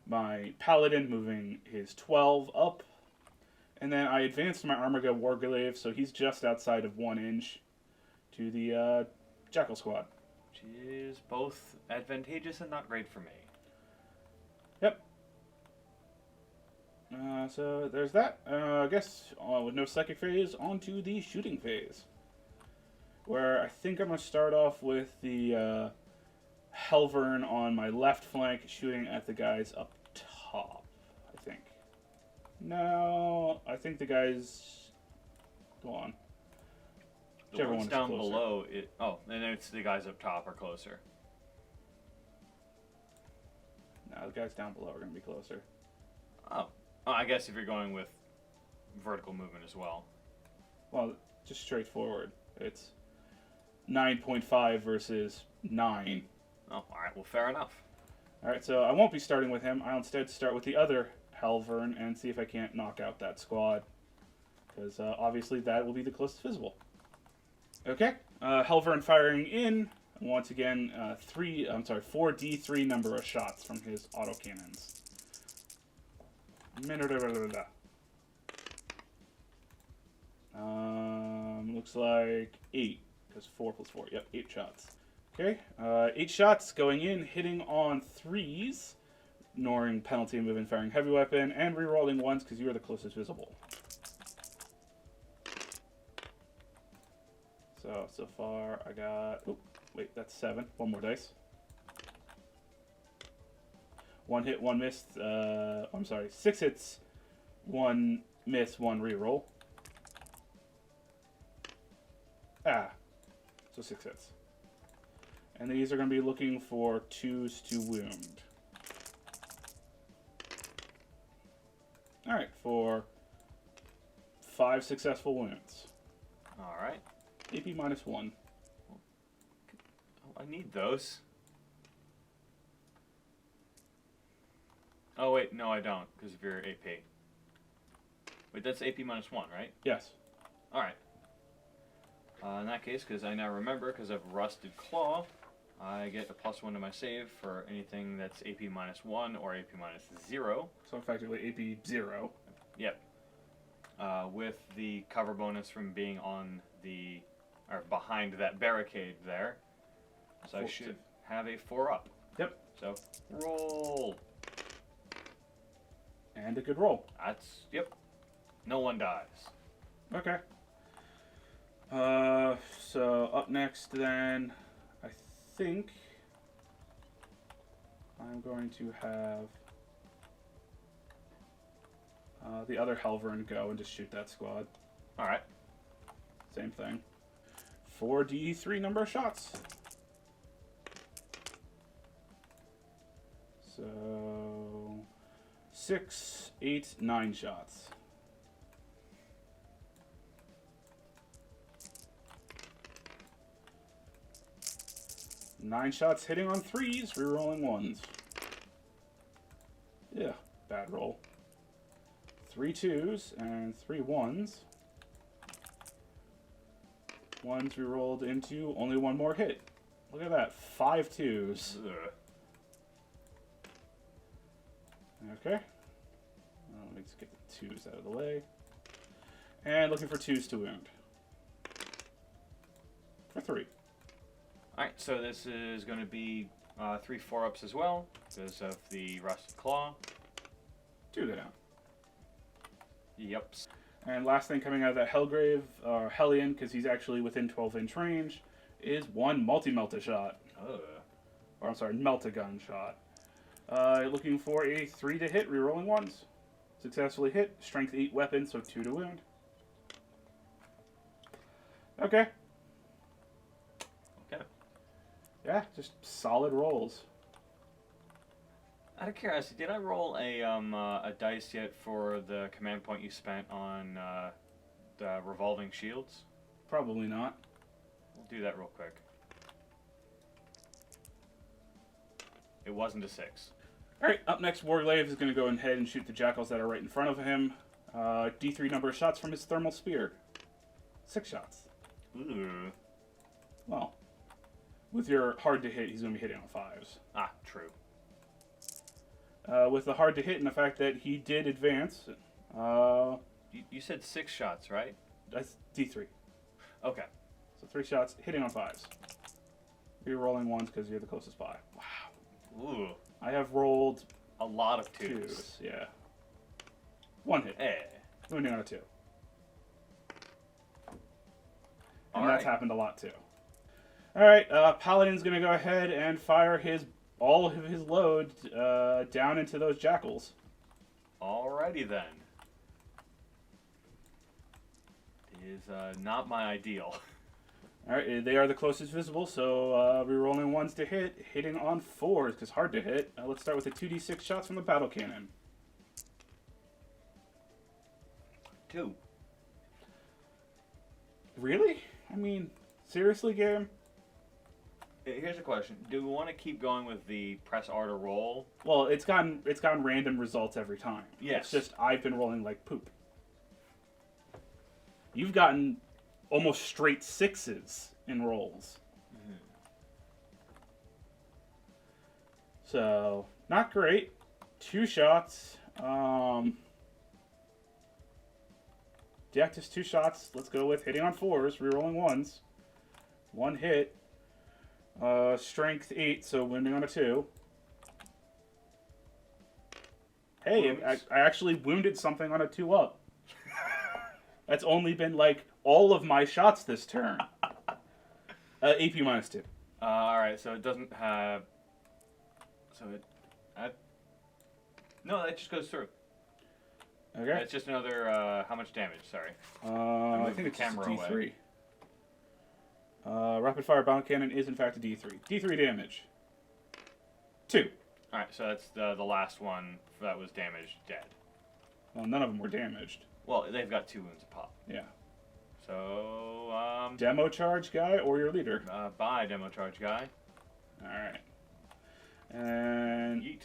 [SPEAKER 2] my Paladin moving his 12 up, and then I advanced my Armaga Warglaive, so he's just outside of 1 inch to the Jackal squad.
[SPEAKER 1] Which is both advantageous and not great for me.
[SPEAKER 2] Yep. So there's that. I guess with no psychic phase, on to the shooting phase. Where I think I'm going to start off with the Helvern on my left flank shooting at the guys up top, I think. No, I think the guys... Go on.
[SPEAKER 1] The
[SPEAKER 2] Whichever
[SPEAKER 1] ones
[SPEAKER 2] one is
[SPEAKER 1] down
[SPEAKER 2] closer.
[SPEAKER 1] below, and it's the guys up top are closer.
[SPEAKER 2] No, the guys down below are going to be closer.
[SPEAKER 1] Oh, I guess if you're going with vertical movement as well.
[SPEAKER 2] Well, just straightforward. It's 9.5 versus 9.
[SPEAKER 1] Oh, alright, well, fair enough.
[SPEAKER 2] Alright, so I won't be starting with him. I'll instead start with the other Helvern and see if I can't knock out that squad. Because obviously that will be the closest visible. Okay, Helvern firing in. Once again, 4 D3 number of shots from his autocannons. Looks like 8, because 4 plus 4. Yep, 8 shots. Okay, 8 shots going in, hitting on 3s, ignoring penalty move and firing heavy weapon, and rerolling 1s because you are the closest visible. So far I got... Oh, wait, that's 7. 1 more dice. 1 hit, 1 miss. I'm sorry, 6 hits, 1 miss, 1 reroll. So 6 hits. And these are going to be looking for 2s to wound. Alright, for 5 successful wounds.
[SPEAKER 1] Alright.
[SPEAKER 2] AP minus 1.
[SPEAKER 1] Oh, I need those. Oh, wait, no, I don't, because of your AP. Wait, that's AP minus 1, right?
[SPEAKER 2] Yes.
[SPEAKER 1] Alright. In that case, because I now remember, because of Rusted Claw, I get a +1 to my save for anything that's AP minus 1 or AP minus 0.
[SPEAKER 2] So effectively AP 0.
[SPEAKER 1] Yep. With the cover bonus from being on the... or behind that barricade there. So I should have a 4 up.
[SPEAKER 2] Yep.
[SPEAKER 1] So, roll.
[SPEAKER 2] And a good roll.
[SPEAKER 1] That's, yep. No one dies.
[SPEAKER 2] Okay. So up next then, I think I'm going to have the other Helverin go and just shoot that squad.
[SPEAKER 1] Alright.
[SPEAKER 2] Same thing. 4d3 number of shots. So 6, 8, 9 shots. Nine shots hitting on 3s, rerolling 1s. Yeah, bad roll. 3 2s and 3 1s. 1s rerolled into only one more hit. Look at that, 5 2s.
[SPEAKER 1] Ugh.
[SPEAKER 2] Okay. Let me just get the 2s out of the way. And looking for 2s to wound. For 3.
[SPEAKER 1] Alright, so this is going to be 3 4-ups as well, because of the Rusted Claw.
[SPEAKER 2] 2 go down.
[SPEAKER 1] Yep.
[SPEAKER 2] And last thing coming out of that Hellgrave, or Hellion, because he's actually within 12-inch range, is 1 multi-melta shot.
[SPEAKER 1] Ugh.
[SPEAKER 2] Or I'm sorry, melta-gun shot. Looking for a 3 to hit, rerolling 1s. Successfully hit, strength 8 weapon, so 2 to wound. Okay.
[SPEAKER 1] Okay.
[SPEAKER 2] Yeah, just solid rolls.
[SPEAKER 1] Out of curiosity, did I roll a dice yet for the command point you spent on the revolving shields?
[SPEAKER 2] Probably not.
[SPEAKER 1] We'll do that real quick. It wasn't a 6.
[SPEAKER 2] Alright, up next, Warglaive is going to go ahead and shoot the jackals that are right in front of him. D3 number of shots from his thermal spear. 6 shots.
[SPEAKER 1] Ooh.
[SPEAKER 2] Well, with your hard to hit, he's going to be hitting on 5s.
[SPEAKER 1] Ah, true.
[SPEAKER 2] With the hard to hit and the fact that he did advance,
[SPEAKER 1] You said 6 shots, right?
[SPEAKER 2] that's D3.
[SPEAKER 1] Okay.
[SPEAKER 2] So 3 shots, hitting on 5s. You're rolling 1s because you're the closest by. Wow.
[SPEAKER 1] Ooh.
[SPEAKER 2] I have rolled
[SPEAKER 1] A lot of 2s.
[SPEAKER 2] 2s, yeah. 1 hit,
[SPEAKER 1] Eh.
[SPEAKER 2] wounding on a 2. And
[SPEAKER 1] All
[SPEAKER 2] that's
[SPEAKER 1] right.
[SPEAKER 2] happened a lot too. Alright, Paladin's going to go ahead and fire all of his load down into those jackals.
[SPEAKER 1] Alrighty then. It is not my ideal.
[SPEAKER 2] Alright, they are the closest visible, so rerolling 1s to hit, hitting on 4s, because hard to hit. Let's start with the 2d6 shots from the battle cannon.
[SPEAKER 1] 2.
[SPEAKER 2] Really? I mean, seriously, game?
[SPEAKER 1] Here's a question: do we want to keep going with the press R to roll?
[SPEAKER 2] Well, it's gotten random results every time.
[SPEAKER 1] Yes.
[SPEAKER 2] It's just I've been rolling like poop. You've gotten almost straight 6s in rolls.
[SPEAKER 1] Mm-hmm.
[SPEAKER 2] So, not great. 2 shots. Deactus 2 shots. Let's go with hitting on 4s, rerolling 1s. 1 hit. Strength 8, so wounding on a 2. Hey, I actually wounded something on a 2-up. That's only been like all of my shots this turn. AP minus 2.
[SPEAKER 1] Alright, so it doesn't have... So it... no, that just goes through.
[SPEAKER 2] Okay.
[SPEAKER 1] It's just another, how much damage, sorry.
[SPEAKER 2] I
[SPEAKER 1] moved
[SPEAKER 2] think
[SPEAKER 1] the
[SPEAKER 2] it's just
[SPEAKER 1] camera
[SPEAKER 2] D3.
[SPEAKER 1] away.
[SPEAKER 2] Rapid fire bound cannon is in fact a D3. D3 damage. 2.
[SPEAKER 1] Alright, so that's the last one that was damaged, dead.
[SPEAKER 2] Well, none of them were damaged.
[SPEAKER 1] Well, they've got 2 wounds a pop.
[SPEAKER 2] Yeah.
[SPEAKER 1] So,
[SPEAKER 2] Demo charge guy or your leader?
[SPEAKER 1] bye, demo charge guy.
[SPEAKER 2] Alright. And
[SPEAKER 1] Yeet.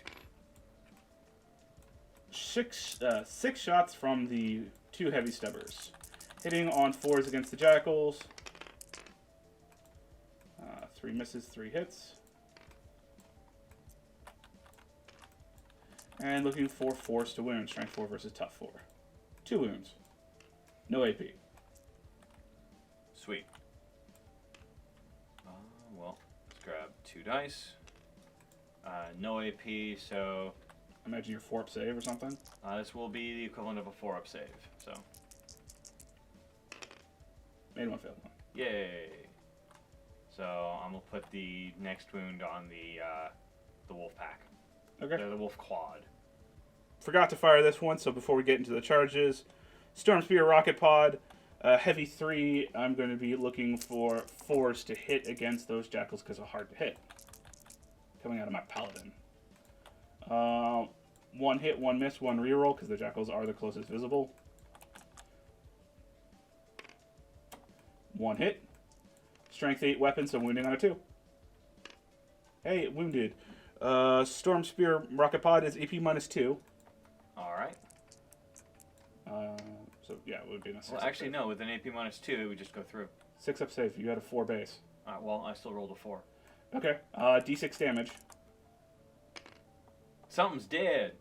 [SPEAKER 2] 6 shots from the 2 heavy stubbers. Hitting on 4s against the jackals. 3 misses, 3 hits. And looking for 4s to wound. Strength 4 versus tough 4. 2 wounds. No AP.
[SPEAKER 1] Sweet. Well, let's grab 2 dice. No AP, so
[SPEAKER 2] imagine your 4-up save or something.
[SPEAKER 1] This will be the equivalent of a 4-up save. So.
[SPEAKER 2] Made one, failed one.
[SPEAKER 1] Yay! So I'm gonna put the next wound on the wolf pack.
[SPEAKER 2] Okay.
[SPEAKER 1] The wolf quad.
[SPEAKER 2] Forgot to fire this one, so before we get into the charges, Storm Spear Rocket Pod, Heavy 3, I'm going to be looking for 4s to hit against those jackals because they're hard to hit. Coming out of my paladin. 1 hit, 1 miss, 1 reroll because the jackals are the closest visible. 1 hit. Strength 8 weapon, so wounding on a 2. Hey, it wounded. Storm Spear Rocket Pod is AP -2.
[SPEAKER 1] Alright.
[SPEAKER 2] So, yeah, it would be a 6.
[SPEAKER 1] Well, actually, no. With an AP -2, it would just go through.
[SPEAKER 2] 6-up save. You had a 4 base.
[SPEAKER 1] Well, I still rolled a 4.
[SPEAKER 2] Okay. D6 damage.
[SPEAKER 1] Something's dead.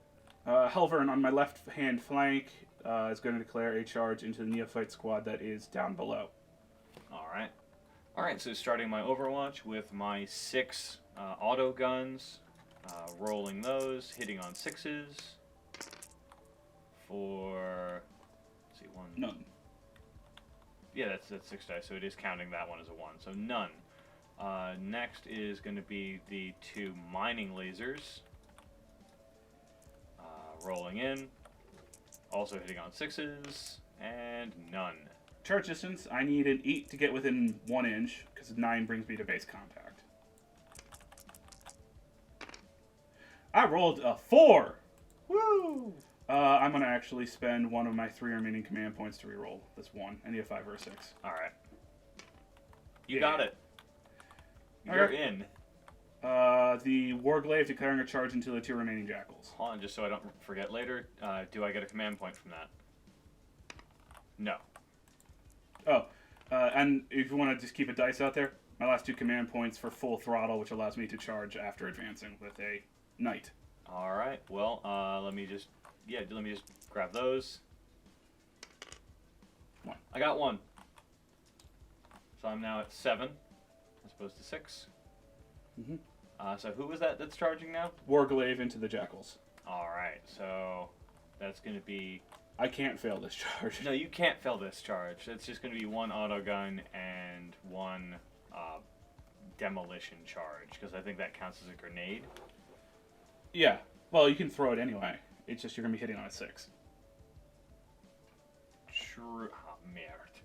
[SPEAKER 2] Helvern on my left-hand flank is going to declare a charge into the neophyte squad that is down below.
[SPEAKER 1] Alright. Alright, so starting my Overwatch with my 6 auto guns. Rolling those. Hitting on 6s. For... Let's see, 1...
[SPEAKER 2] None.
[SPEAKER 1] Yeah, that's 6 dice, so it is counting that one as a 1. So none. Next is going to be the 2 mining lasers. Rolling in. Also hitting on 6s. And none.
[SPEAKER 2] Charge distance, I need an 8 to get within 1 inch, because 9 brings me to base contact. I rolled a 4!
[SPEAKER 1] Woo!
[SPEAKER 2] I'm going to actually spend 1 of my 3 remaining command points to reroll this 1. I need a 5 or a 6.
[SPEAKER 1] Alright. You got it. You're in.
[SPEAKER 2] The Warglaive declaring a charge into the 2 remaining jackals.
[SPEAKER 1] Hold on, just so I don't forget later. Do I get a command point from that? No.
[SPEAKER 2] Oh, and if you want to just keep a dice out there, my last 2 command points for full throttle, which allows me to charge after advancing with a knight.
[SPEAKER 1] Alright, well, let me just grab those.
[SPEAKER 2] 1.
[SPEAKER 1] I got 1. So I'm now at 7, as opposed to 6.
[SPEAKER 2] Mm-hmm.
[SPEAKER 1] So who was that that's charging now?
[SPEAKER 2] Warglaive into the jackals.
[SPEAKER 1] Alright, so that's going to be...
[SPEAKER 2] I can't fail this charge.
[SPEAKER 1] No, you can't fail this charge. It's just going to be 1 auto gun and 1 demolition charge, because I think that counts as a grenade.
[SPEAKER 2] Yeah. Well, you can throw it anyway. It's just you're going to be hitting on a 6.
[SPEAKER 1] True. Oh, merde.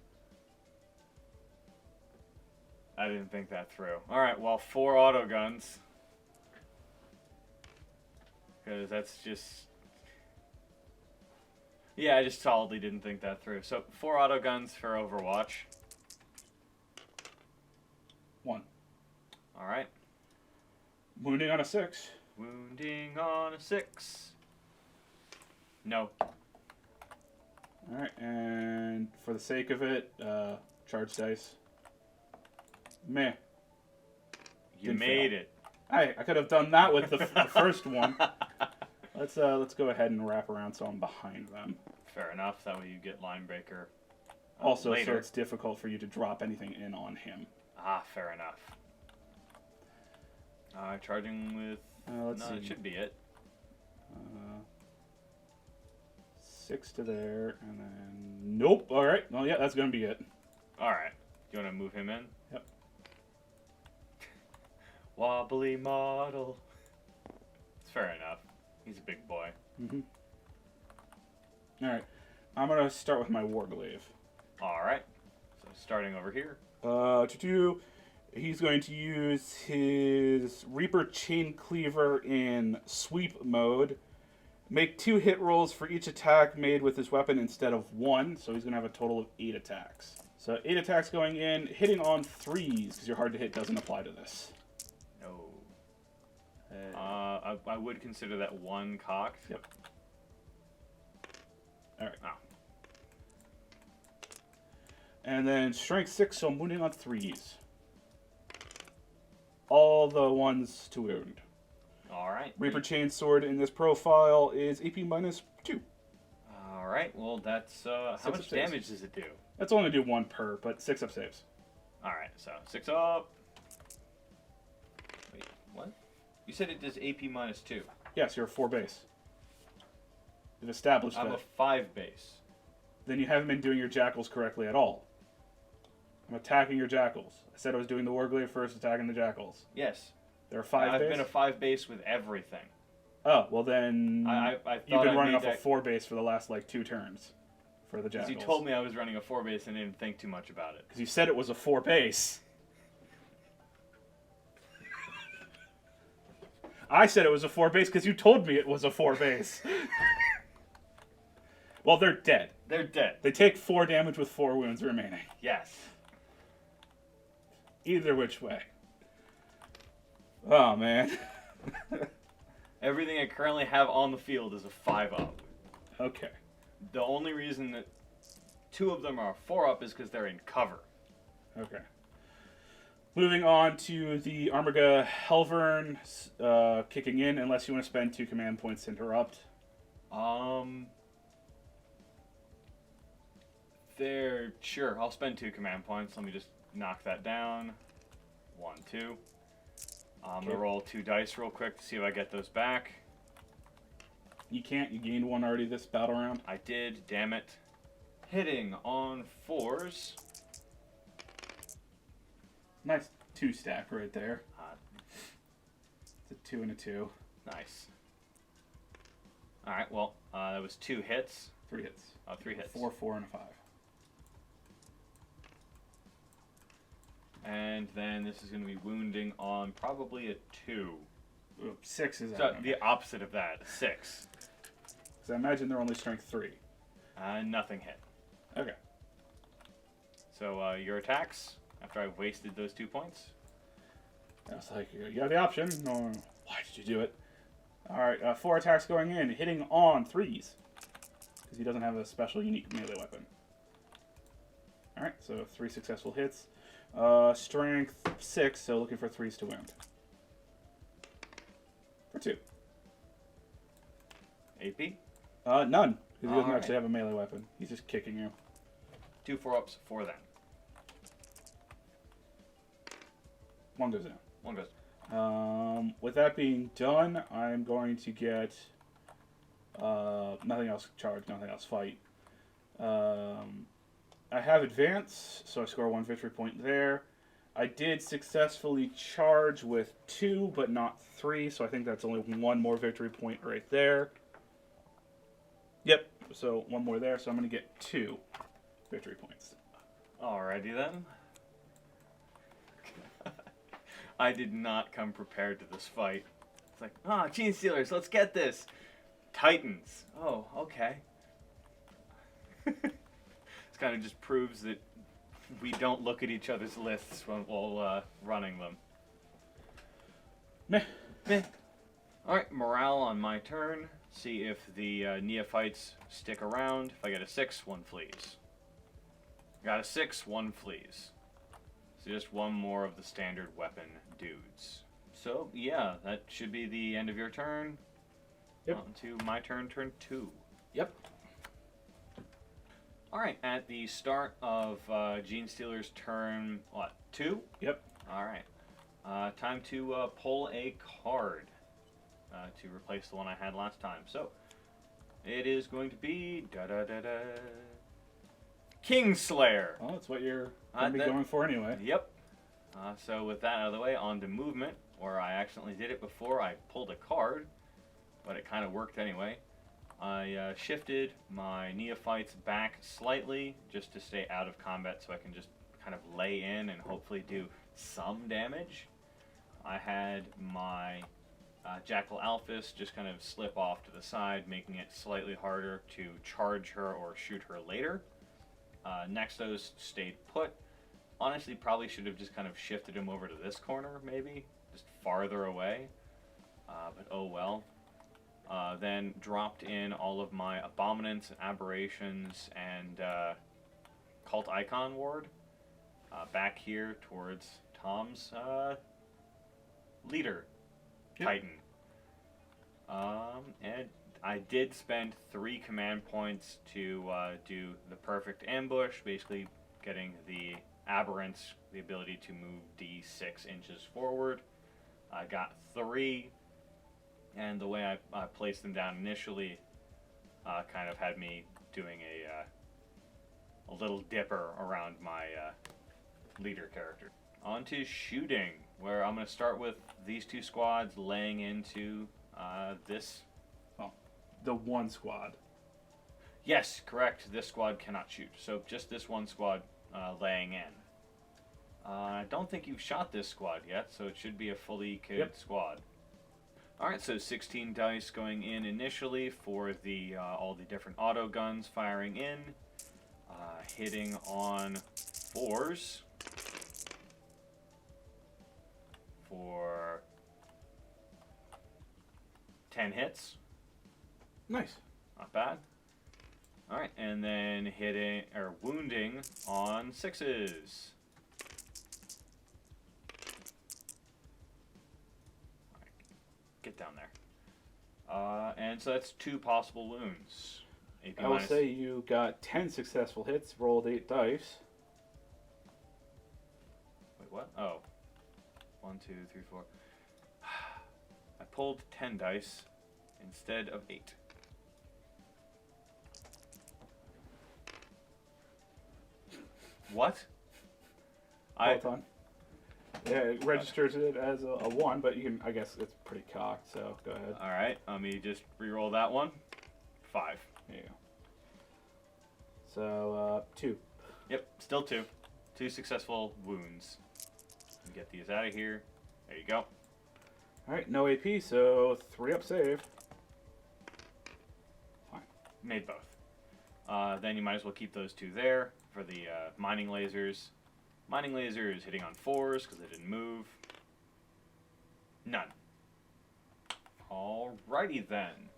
[SPEAKER 1] I didn't think that through. Alright, well, 4 auto guns. Because that's just... Yeah, I just solidly didn't think that through. So, 4 auto guns for Overwatch.
[SPEAKER 2] 1.
[SPEAKER 1] Alright.
[SPEAKER 2] Wounding on a 6.
[SPEAKER 1] Wounding on a 6. No.
[SPEAKER 2] Alright, and for the sake of it, charge dice. Meh.
[SPEAKER 1] You made it.
[SPEAKER 2] Hey, I could have done that with the first one. Let's go ahead and wrap around so I'm behind them.
[SPEAKER 1] Fair enough. That way you get line breaker.
[SPEAKER 2] Also,
[SPEAKER 1] later.
[SPEAKER 2] so it's difficult for you to drop anything in on him.
[SPEAKER 1] Ah, fair enough. Charging with...
[SPEAKER 2] Let's see.
[SPEAKER 1] It should be it.
[SPEAKER 2] 6 to there, and then... Nope. All right. Well, yeah, that's going to be it.
[SPEAKER 1] All right. Do you want to move him in?
[SPEAKER 2] Yep.
[SPEAKER 1] Wobbly model. It's fair enough. He's a big boy.
[SPEAKER 2] Mm-hmm. All right. I'm going to start with my Warglaive.
[SPEAKER 1] All right. So starting over here.
[SPEAKER 2] He's going to use his Reaper Chain Cleaver in sweep mode. Make 2 hit rolls for each attack made with his weapon instead of 1, so he's going to have a total of 8 attacks. So 8 attacks going in, hitting on 3s, because your hard to hit doesn't apply to this.
[SPEAKER 1] No. I would consider that 1 cocked.
[SPEAKER 2] Yep. Alright.
[SPEAKER 1] Oh.
[SPEAKER 2] And then strength 6, so I'm wounding on 3s. All the ones to wound.
[SPEAKER 1] Alright.
[SPEAKER 2] Reaper Chainsword in this profile is AP -2.
[SPEAKER 1] Alright, well that's, how much damage does it do?
[SPEAKER 2] That's only do 1 per, but 6-up saves.
[SPEAKER 1] Alright, so 6 up. Wait, what? You said it does AP -2.
[SPEAKER 2] Yes, you're a 4 base. We've established
[SPEAKER 1] I'm
[SPEAKER 2] that.
[SPEAKER 1] a 5 base.
[SPEAKER 2] Then you haven't been doing your jackals correctly at all. I'm attacking your jackals. I said I was doing the Warglaive first, attacking the jackals.
[SPEAKER 1] Yes.
[SPEAKER 2] There are 5 base?
[SPEAKER 1] I've been a 5 base with everything.
[SPEAKER 2] Oh, well then...
[SPEAKER 1] I thought
[SPEAKER 2] you've been
[SPEAKER 1] I
[SPEAKER 2] running
[SPEAKER 1] made
[SPEAKER 2] off a 4 base for the last, 2 turns. For the jackals.
[SPEAKER 1] Because you told me I was running a 4 base and didn't think too much about it.
[SPEAKER 2] Because you said it was a 4 base. I said it was a 4 base because you told me it was a 4 base. Well, they're dead.
[SPEAKER 1] They're dead.
[SPEAKER 2] They take 4 damage with 4 wounds remaining.
[SPEAKER 1] Yes.
[SPEAKER 2] Either which way. Oh, man.
[SPEAKER 1] Everything I currently have on the field is a 5-up.
[SPEAKER 2] Okay.
[SPEAKER 1] The only reason that 2 of them are 4-up is because they're in cover.
[SPEAKER 2] Okay. Moving on to the Armiga Helvern kicking in, unless you want to spend 2 command points to interrupt.
[SPEAKER 1] Sure, I'll spend 2 command points. Let me just knock that down. 1, 2. I'm going to roll 2 dice real quick to see if I get those back.
[SPEAKER 2] You can't. You gained 1 already this battle round.
[SPEAKER 1] I did, damn it. Hitting on 4s.
[SPEAKER 2] Nice 2 stack right there. It's a 2 and a 2.
[SPEAKER 1] Nice. Alright, well, that was 2 hits.
[SPEAKER 2] 3 hits.
[SPEAKER 1] 3 hits.
[SPEAKER 2] 4, 4, and a 5.
[SPEAKER 1] And then this is going to be wounding on probably a 2.
[SPEAKER 2] Ooh, 6 is
[SPEAKER 1] So
[SPEAKER 2] out.
[SPEAKER 1] the opposite of that, 6.
[SPEAKER 2] Because I imagine they're only strength 3.
[SPEAKER 1] Nothing hit.
[SPEAKER 2] Okay.
[SPEAKER 1] So your attacks, after I've wasted those 2 points.
[SPEAKER 2] I was like, you have the option. No, why did you do it? Alright, 4 attacks going in, hitting on 3s. Because he doesn't have a special unique melee weapon. Alright, so 3 successful hits. Strength 6, so looking for 3s to wound. For 2.
[SPEAKER 1] AP?
[SPEAKER 2] None. Because he doesn't
[SPEAKER 1] Alright.
[SPEAKER 2] actually have a melee weapon. He's just kicking you.
[SPEAKER 1] 2 4-ups for them.
[SPEAKER 2] 1 goes down.
[SPEAKER 1] 1 goes.
[SPEAKER 2] With that being done, I'm going to get nothing else charge, nothing else fight. I have advance, so I score 1 victory point there. I did successfully charge with 2, but not 3, so I think that's only 1 more victory point right there. Yep, so 1 more there, so I'm going to get 2 victory points.
[SPEAKER 1] Alrighty then. I did not come prepared to this fight. It's like, Genestealers, let's get this. Titans. Oh, okay. This kind of just proves that we don't look at each other's lists while running them.
[SPEAKER 2] Meh.
[SPEAKER 1] Meh. Alright, morale on my turn. See if the neophytes stick around. If I get a 6, 1 flees. Got a 6, 1 flees. So just 1 more of the standard weapon dudes. So, yeah, that should be the end of your turn.
[SPEAKER 2] Yep.
[SPEAKER 1] On to my turn, turn 2.
[SPEAKER 2] Yep.
[SPEAKER 1] Alright, at the start of Genestealer's turn, 2?
[SPEAKER 2] Yep.
[SPEAKER 1] Alright. Time to pull a card to replace the one I had last time. So, it is going to be Kingslayer.
[SPEAKER 2] Well, that's what you're going to be going for anyway.
[SPEAKER 1] Yep. So with that out of the way, on to movement, where I accidentally did it before I pulled a card, but it kind of worked anyway. I shifted my neophytes back slightly just to stay out of combat so I can just kind of lay in and hopefully do some damage. I had my Jackal Alphys just kind of slip off to the side, making it slightly harder to charge her or shoot her later. Nextos stayed put. Honestly, probably should have just kind of shifted him over to this corner, maybe. Just farther away. But oh well. Then dropped in all of my Abominants, Aberrations, and Cult Icon Ward. Back here towards Tom's leader,
[SPEAKER 2] Yep.
[SPEAKER 1] Titan. And I did spend 3 command points to do the perfect ambush, basically getting the Aberrants the ability to move D6 inches forward. I got 3, and the way I placed them down initially, kind of had me doing a little dipper around my leader character. On to shooting, where I'm going to start with these two squads laying into this.
[SPEAKER 2] Oh, the one squad.
[SPEAKER 1] Yes, correct. This squad cannot shoot, so just this one squad laying in. I don't think you've shot this squad yet, so it should be a fully kitted squad. Alright, so 16 dice going in initially for the all the different auto guns firing in. Hitting on 4s for 10 hits.
[SPEAKER 2] Nice.
[SPEAKER 1] Not bad. Alright, and then hitting or wounding on 6s. Get down there. And so that's 2 possible wounds.
[SPEAKER 2] I will say you got 10 successful hits, rolled 8 dice.
[SPEAKER 1] Wait, what? Oh. 1, 2, 3, 4. I pulled 10 dice instead of 8. What?
[SPEAKER 2] Hold on. Yeah, it registers it as a 1, but you can, I guess it's pretty cocked, so go ahead.
[SPEAKER 1] Alright, let me just re-roll that one. 5.
[SPEAKER 2] There you go. So, 2.
[SPEAKER 1] Yep, still 2. 2 successful wounds. Get these out of here. There you go.
[SPEAKER 2] Alright, no AP, so 3 up save. Fine.
[SPEAKER 1] Made both. Then you might as well keep those 2 there for the mining lasers. Mining lasers hitting on 4s because they didn't move. None. Alrighty then.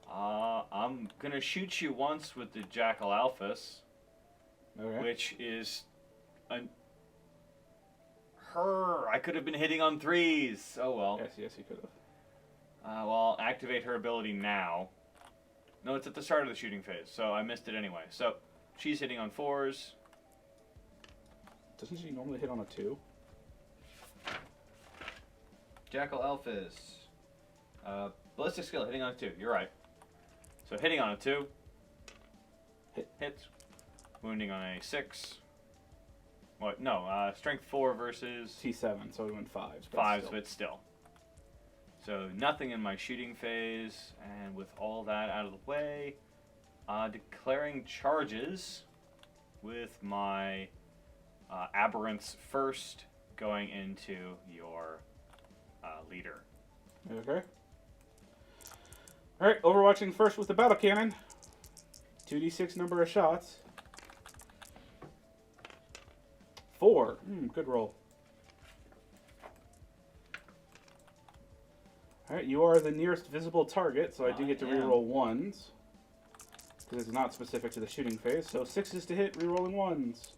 [SPEAKER 1] I'm gonna shoot you once with the Jackal Alphas,
[SPEAKER 2] Okay.
[SPEAKER 1] which is her. I could have been hitting on 3s. Oh well.
[SPEAKER 2] Yes, you could have.
[SPEAKER 1] Well, activate her ability now. No, it's at the start of the shooting phase, so I missed it anyway. So she's hitting on 4s.
[SPEAKER 2] Doesn't she normally hit on a 2?
[SPEAKER 1] Jackal Alphas. Ballistic skill, hitting on a 2. You're right. So hitting on a 2. Hits. Wounding on a 6. What? No, strength 4 versus...
[SPEAKER 2] T7, so we went 5s.
[SPEAKER 1] 5s, but still. So nothing in my shooting phase, and with all that out of the way, declaring charges with my aberrants first going into your leader.
[SPEAKER 2] Okay. Alright, overwatching first with the battle cannon. 2d6 number of shots. 4. Good roll. Alright, you are the nearest visible target, so I do get to reroll 1s. Because it's not specific to the shooting phase. So 6s to hit, rerolling 1s.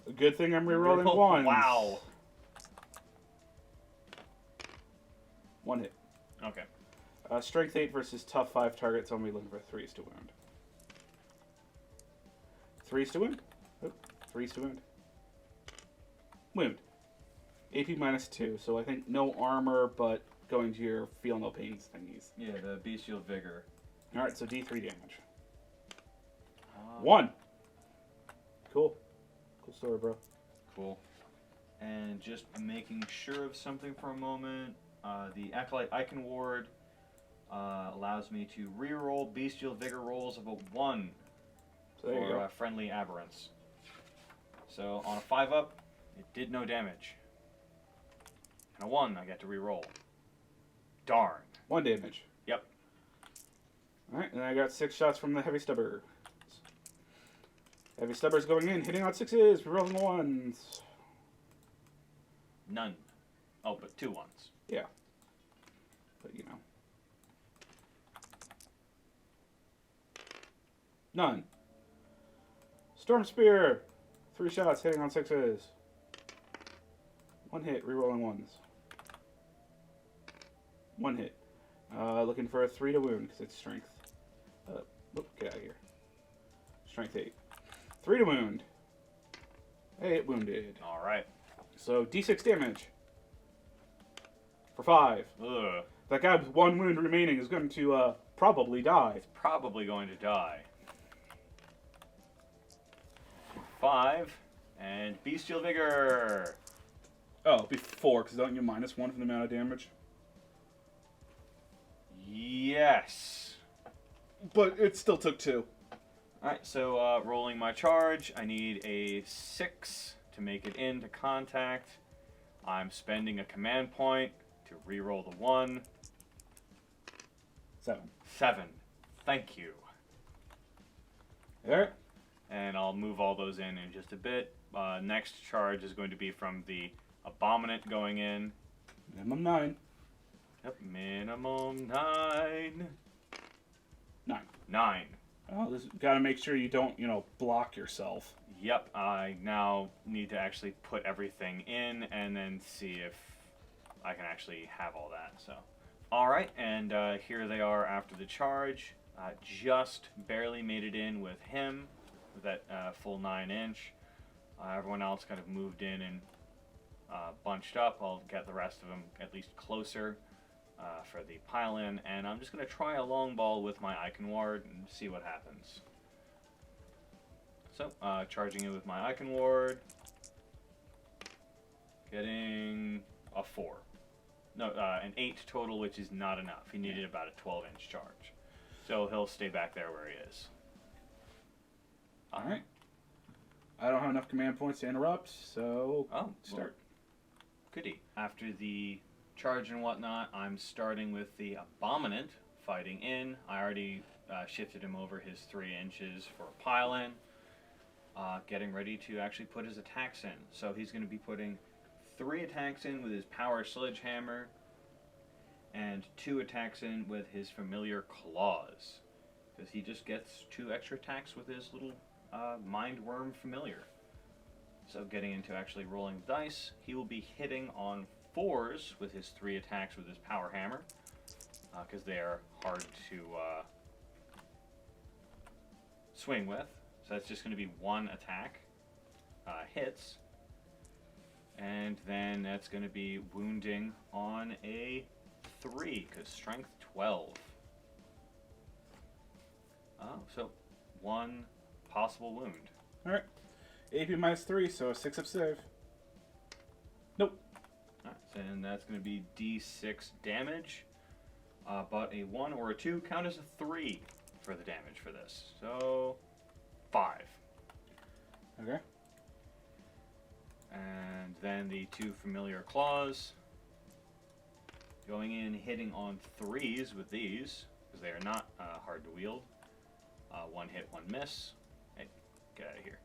[SPEAKER 2] A good thing I'm rerolling 1s.
[SPEAKER 1] Wow.
[SPEAKER 2] 1 hit.
[SPEAKER 1] Okay.
[SPEAKER 2] Strength 8 versus tough 5 targets, so I'm going to be looking for 3s to wound. 3s to wound? Oh, 3s to wound. Wound. AP minus 2, so I think no armor, but going to your feel no pains thingies.
[SPEAKER 1] Yeah, the bestial vigor.
[SPEAKER 2] Alright, so D3 damage. 1! Cool. Cool story, bro.
[SPEAKER 1] Cool. And just making sure of something for a moment, the Acolyte Icon Ward allows me to reroll bestial vigor rolls of a 1
[SPEAKER 2] So there you go.
[SPEAKER 1] for friendly aberrants. So on a 5-up, it did no damage. And a 1, I get to reroll. Darn.
[SPEAKER 2] 1 damage.
[SPEAKER 1] Yep.
[SPEAKER 2] Alright, and I got 6 shots from the Heavy Stubber. Heavy Stubber's going in, hitting on 6s, rerolling 1s.
[SPEAKER 1] None. Oh, but 2 1s.
[SPEAKER 2] Yeah. But, you know. None. Storm Spear. 3 shots, hitting on 6s. 1 hit, rerolling 1s. 1 hit. Looking for a 3 to wound, because it's strength. Get out of here. Strength 8. 3 to wound. Hey, it wounded.
[SPEAKER 1] Alright.
[SPEAKER 2] So, D6 damage. For 5.
[SPEAKER 1] Ugh.
[SPEAKER 2] That guy with 1 wound remaining is going to probably die.
[SPEAKER 1] It's probably going to die. 5, and Bestial Vigor.
[SPEAKER 2] Oh, it'll be 4, because don't you -1 for the amount of damage?
[SPEAKER 1] Yes.
[SPEAKER 2] But it still took 2.
[SPEAKER 1] Alright, so rolling my charge, I need a 6 to make it into contact. I'm spending a command point to reroll the 1.
[SPEAKER 2] 7.
[SPEAKER 1] 7. Thank you.
[SPEAKER 2] Alright.
[SPEAKER 1] And I'll move all those in just a bit. Next charge is going to be from the Abominant going in.
[SPEAKER 2] Minimum 9.
[SPEAKER 1] Yep, minimum 9.
[SPEAKER 2] 9.
[SPEAKER 1] 9.
[SPEAKER 2] Oh, this gotta make sure you don't, block yourself.
[SPEAKER 1] Yep, I now need to actually put everything in and then see if I can actually have all that. So, alright, and here they are after the charge. Just barely made it in with him, with that full 9-inch. Everyone else kind of moved in and bunched up. I'll get the rest of them at least closer for the pile-in, and I'm just going to try a long ball with my Icon Ward and see what happens. So, charging it with my Icon Ward, getting a 4. No, an 8 total, which is not enough. He needed about a 12-inch charge. So he'll stay back there where he is.
[SPEAKER 2] Alright. I don't have enough command points to interrupt, so start.
[SPEAKER 1] Well, goody. After the charge and whatnot, I'm starting with the Abominant fighting in. I already shifted him over his 3 inches for a pile-in. Getting ready to actually put his attacks in. So he's going to be putting 3 attacks in with his Power Sledgehammer and 2 attacks in with his Familiar Claws. Because he just gets 2 extra attacks with his little Mindworm Familiar. So getting into actually rolling the dice, he will be hitting on 4s with his 3 attacks with his Power Hammer. Because they are hard to swing with. So that's just going to be 1 attack. Hits. And then that's going to be wounding on a 3, because strength 12. So 1 possible wound.
[SPEAKER 2] Alright. AP -3, so a 6 up save. Nope.
[SPEAKER 1] Alright, and that's going to be D6 damage. But a 1 or a 2 count as a 3 for the damage for this. So 5.
[SPEAKER 2] Okay.
[SPEAKER 1] And then the 2 Familiar Claws. Going in, hitting on 3s with these, because they are not hard to wield. 1 hit, 1 miss. Hey, get out of here.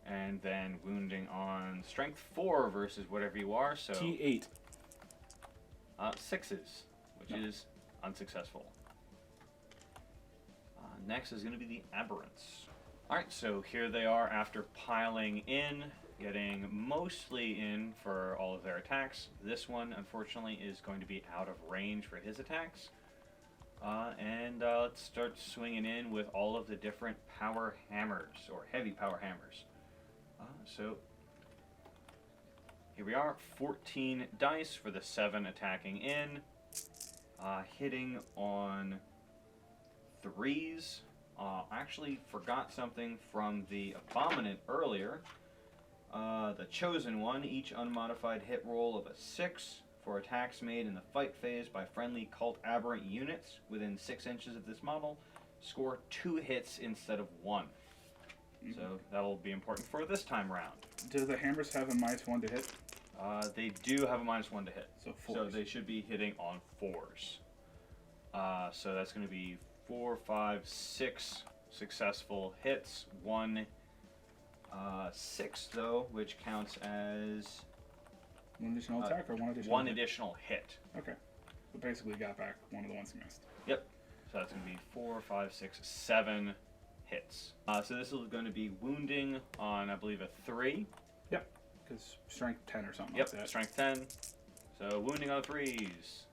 [SPEAKER 1] And then wounding on strength 4 versus whatever you are, so...
[SPEAKER 2] T8.
[SPEAKER 1] 6s, which is unsuccessful. Next is going to be the Aberrants. Alright, so here they are after piling in, getting mostly in for all of their attacks. This one, unfortunately, is going to be out of range for his attacks. And let's start swinging in with all of the different power hammers, or heavy power hammers. So here we are, 14 dice for the 7 attacking in. Hitting on 3s. Actually forgot something from the Abominant earlier. The Chosen One, each unmodified hit roll of a 6 for attacks made in the fight phase by friendly cult aberrant units within 6 inches of this model, score 2 hits instead of 1. Mm-hmm. So that'll be important for this time round.
[SPEAKER 2] Do the hammers have a -1 to hit?
[SPEAKER 1] They do have a -1 to hit.
[SPEAKER 2] So 4s.
[SPEAKER 1] So they should be hitting on 4s. So that's going to be 4, 5, 6 successful hits. 1 6 though, which counts as
[SPEAKER 2] 1 additional attack or 1 additional
[SPEAKER 1] one
[SPEAKER 2] hit?
[SPEAKER 1] additional hit.
[SPEAKER 2] Okay. So basically got back one of the ones you missed.
[SPEAKER 1] Yep. So that's going to be 4, 5, 6, 7 hits. So this is going to be wounding on, I believe, a 3.
[SPEAKER 2] Yep. Because strength 10 or something
[SPEAKER 1] Yep,
[SPEAKER 2] like that.
[SPEAKER 1] strength 10. So wounding on 3s.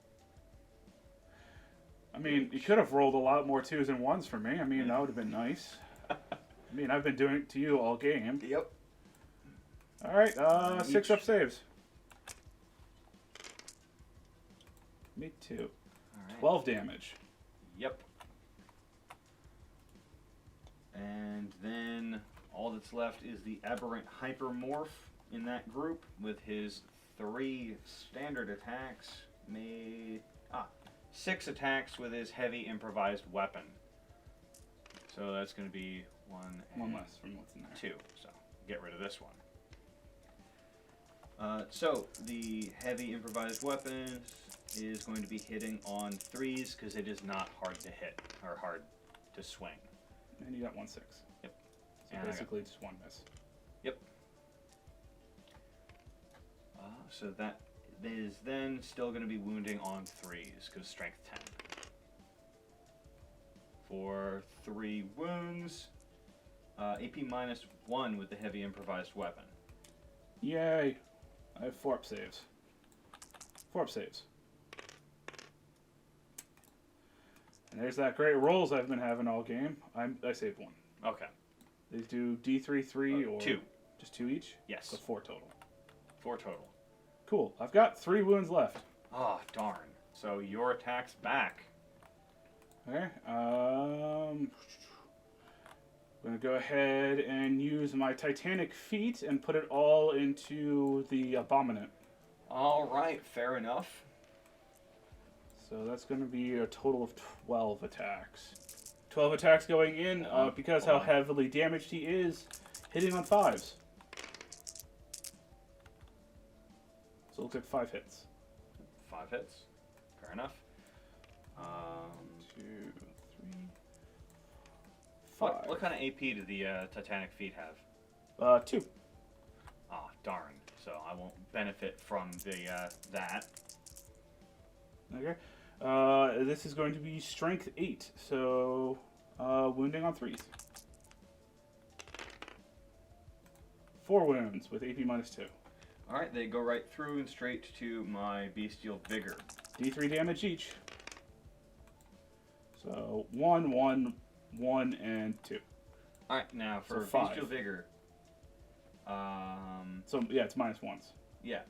[SPEAKER 2] I mean, you could have rolled a lot more 2s and 1s for me. I mean, that would have been nice. I mean, I've been doing it to you all game.
[SPEAKER 1] Yep.
[SPEAKER 2] Alright, 6 up saves. Me too.
[SPEAKER 1] All right.
[SPEAKER 2] 12 damage.
[SPEAKER 1] Yep. And then all that's left is the Aberrant Hypermorph in that group with his 3 standard attacks. 6 attacks with his heavy improvised weapon. So that's going to be 1
[SPEAKER 2] less from what's in there.
[SPEAKER 1] 2. So get rid of this one. So the heavy improvised weapon is going to be hitting on 3s because it is not hard to hit or hard to swing.
[SPEAKER 2] And you got 1 6.
[SPEAKER 1] Yep.
[SPEAKER 2] So
[SPEAKER 1] And
[SPEAKER 2] basically just 1 miss.
[SPEAKER 1] Yep. So that is then still going to be wounding on 3s because strength 10. For 3 wounds, AP -1 with the heavy improvised weapon.
[SPEAKER 2] Yay! I have 4 up saves. 4 up saves. And there's that great rolls I've been having all game. I saved 1.
[SPEAKER 1] Okay.
[SPEAKER 2] These do D3, 3, or
[SPEAKER 1] 2.
[SPEAKER 2] Just 2 each?
[SPEAKER 1] Yes.
[SPEAKER 2] So 4 total.
[SPEAKER 1] 4 total.
[SPEAKER 2] Cool. I've got 3 wounds left.
[SPEAKER 1] Oh, darn. So your attack's back.
[SPEAKER 2] Okay. I'm going to go ahead and use my Titanic Feat and put it all into the Abominant.
[SPEAKER 1] All right, fair enough.
[SPEAKER 2] So that's going to be a total of 12 attacks. 12 attacks going in because how heavily damaged he is, hitting on 5s. So it looks like 5 hits.
[SPEAKER 1] 5 hits. Fair enough.
[SPEAKER 2] 2, 3, 5.
[SPEAKER 1] What kind of AP do the Titanic Feet have?
[SPEAKER 2] 2.
[SPEAKER 1] Ah, darn. So I won't benefit from the that.
[SPEAKER 2] Okay. This is going to be strength 8, so wounding on 3s. 4 wounds with AP -2.
[SPEAKER 1] All right, they go right through and straight to my Bestial Vigor.
[SPEAKER 2] D3 damage each. So 1, 1, 1, and 2.
[SPEAKER 1] All right, now for
[SPEAKER 2] So 5.
[SPEAKER 1] Bestial Vigor.
[SPEAKER 2] So yeah, it's -1s.
[SPEAKER 1] Yeah,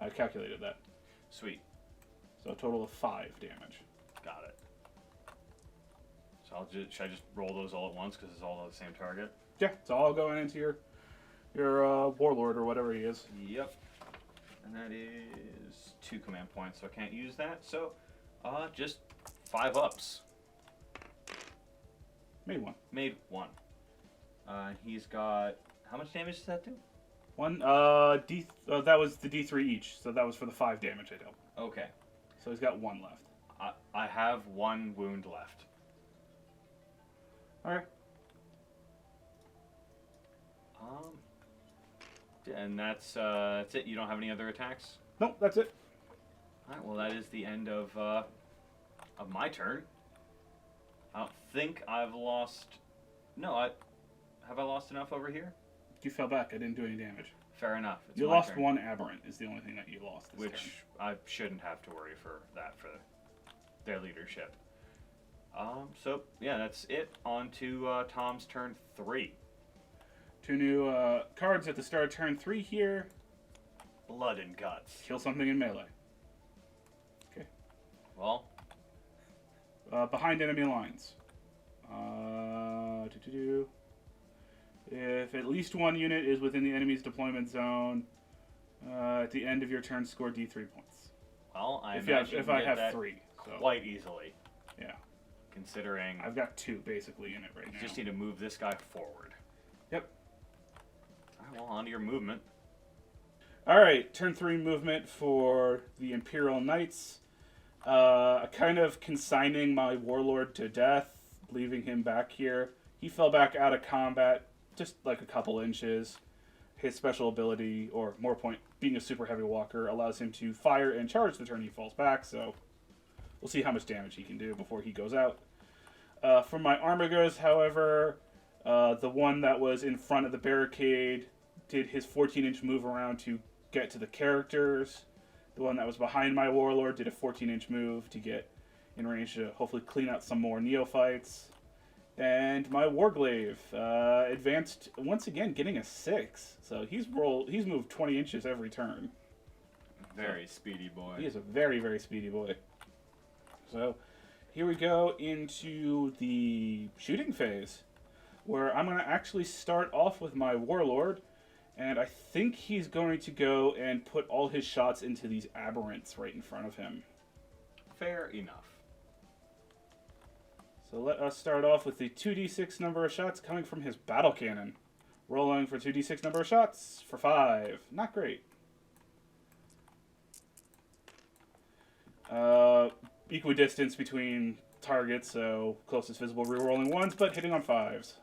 [SPEAKER 2] I calculated that.
[SPEAKER 1] sweet.
[SPEAKER 2] So a total of 5 damage.
[SPEAKER 1] Got it. So should I just roll those all at once because it's all on the same target?
[SPEAKER 2] Yeah, it's all going into your warlord or whatever he is.
[SPEAKER 1] Yep. And that is 2 command points, so I can't use that. So, just 5 ups.
[SPEAKER 2] Made 1.
[SPEAKER 1] Made 1. He's got how much damage does that do?
[SPEAKER 2] 1. That was the D3 each, so that was for the 5 damage I dealt.
[SPEAKER 1] Okay.
[SPEAKER 2] So he's got 1 left.
[SPEAKER 1] I have 1 wound left.
[SPEAKER 2] All right.
[SPEAKER 1] And that's it. You don't have any other attacks?
[SPEAKER 2] Nope, that's it.
[SPEAKER 1] All right. Well, that is the end of my turn. I don't think I've lost. No, have I lost enough over here?
[SPEAKER 2] You fell back. I didn't do any damage.
[SPEAKER 1] Fair enough. It's
[SPEAKER 2] You
[SPEAKER 1] my
[SPEAKER 2] lost
[SPEAKER 1] turn.
[SPEAKER 2] 1 aberrant is the only thing that you lost this
[SPEAKER 1] Which
[SPEAKER 2] turn.
[SPEAKER 1] I shouldn't have to worry for that for their leadership. So yeah, that's it. On to Tom's turn 3.
[SPEAKER 2] 2 new cards at the start of turn 3 here.
[SPEAKER 1] Blood and guts.
[SPEAKER 2] Kill something in melee. Okay.
[SPEAKER 1] Well,
[SPEAKER 2] Behind enemy lines. If at least 1 unit is within the enemy's deployment zone, at the end of your turn, score D3 points.
[SPEAKER 1] well, I
[SPEAKER 2] If
[SPEAKER 1] imagine
[SPEAKER 2] I
[SPEAKER 1] you get
[SPEAKER 2] have
[SPEAKER 1] that
[SPEAKER 2] 3, so
[SPEAKER 1] quite easily,
[SPEAKER 2] yeah,
[SPEAKER 1] considering
[SPEAKER 2] I've got 2 basically in it right
[SPEAKER 1] you
[SPEAKER 2] now.
[SPEAKER 1] just need to move this guy forward.
[SPEAKER 2] Yep.
[SPEAKER 1] All right, well, on to your movement.
[SPEAKER 2] All right, turn 3 movement for the Imperial Knights. Kind of consigning my warlord to death, leaving him back here. He fell back out of combat, just like a couple inches. His special ability, or more point, being a super heavy walker, allows him to fire and charge the turn he falls back, so we'll see how much damage he can do before he goes out. For my Armigers, however, the one that was in front of the barricade did his 14-inch move around to get to the characters. The one that was behind my warlord did a 14-inch move to get in range to hopefully clean out some more neophytes. And my Warglaive advanced once again, getting a 6. So he's moved 20 inches every turn.
[SPEAKER 1] Very speedy boy.
[SPEAKER 2] He is a very, very speedy boy. So here we go into the shooting phase. where I'm going to actually start off with my Warlord, and I think he's going to go and put all his shots into these aberrants right in front of him.
[SPEAKER 1] Fair enough.
[SPEAKER 2] So let us start off with the 2d6 number of shots coming from his battle cannon. Rolling for 2d6 number of shots for 5. Not great. Equidistance between targets, so closest visible rerolling 1s, but hitting on 5s.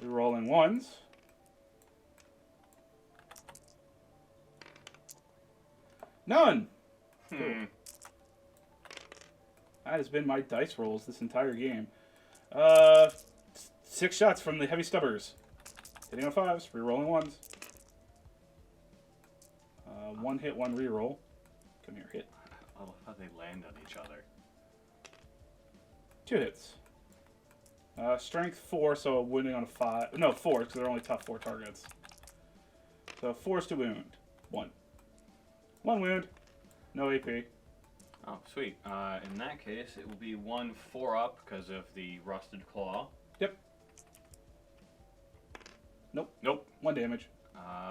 [SPEAKER 2] Rerolling 1s. None! Cool. That has been my dice rolls this entire game. 6 shots from the heavy stubbers. Hitting on 5s, rerolling 1s. 1 hit, 1 reroll. Come here, hit.
[SPEAKER 1] I love how they land on each other.
[SPEAKER 2] 2 hits. Strength 4, so wounding on a 5. No, 4, because they're only tough 4 targets. So 4's to wound. 1. 1 wound. No AP.
[SPEAKER 1] Oh, sweet. In that case, it will be 1 4 up because of the rusted claw.
[SPEAKER 2] Yep. Nope.
[SPEAKER 1] Nope.
[SPEAKER 2] 1 damage.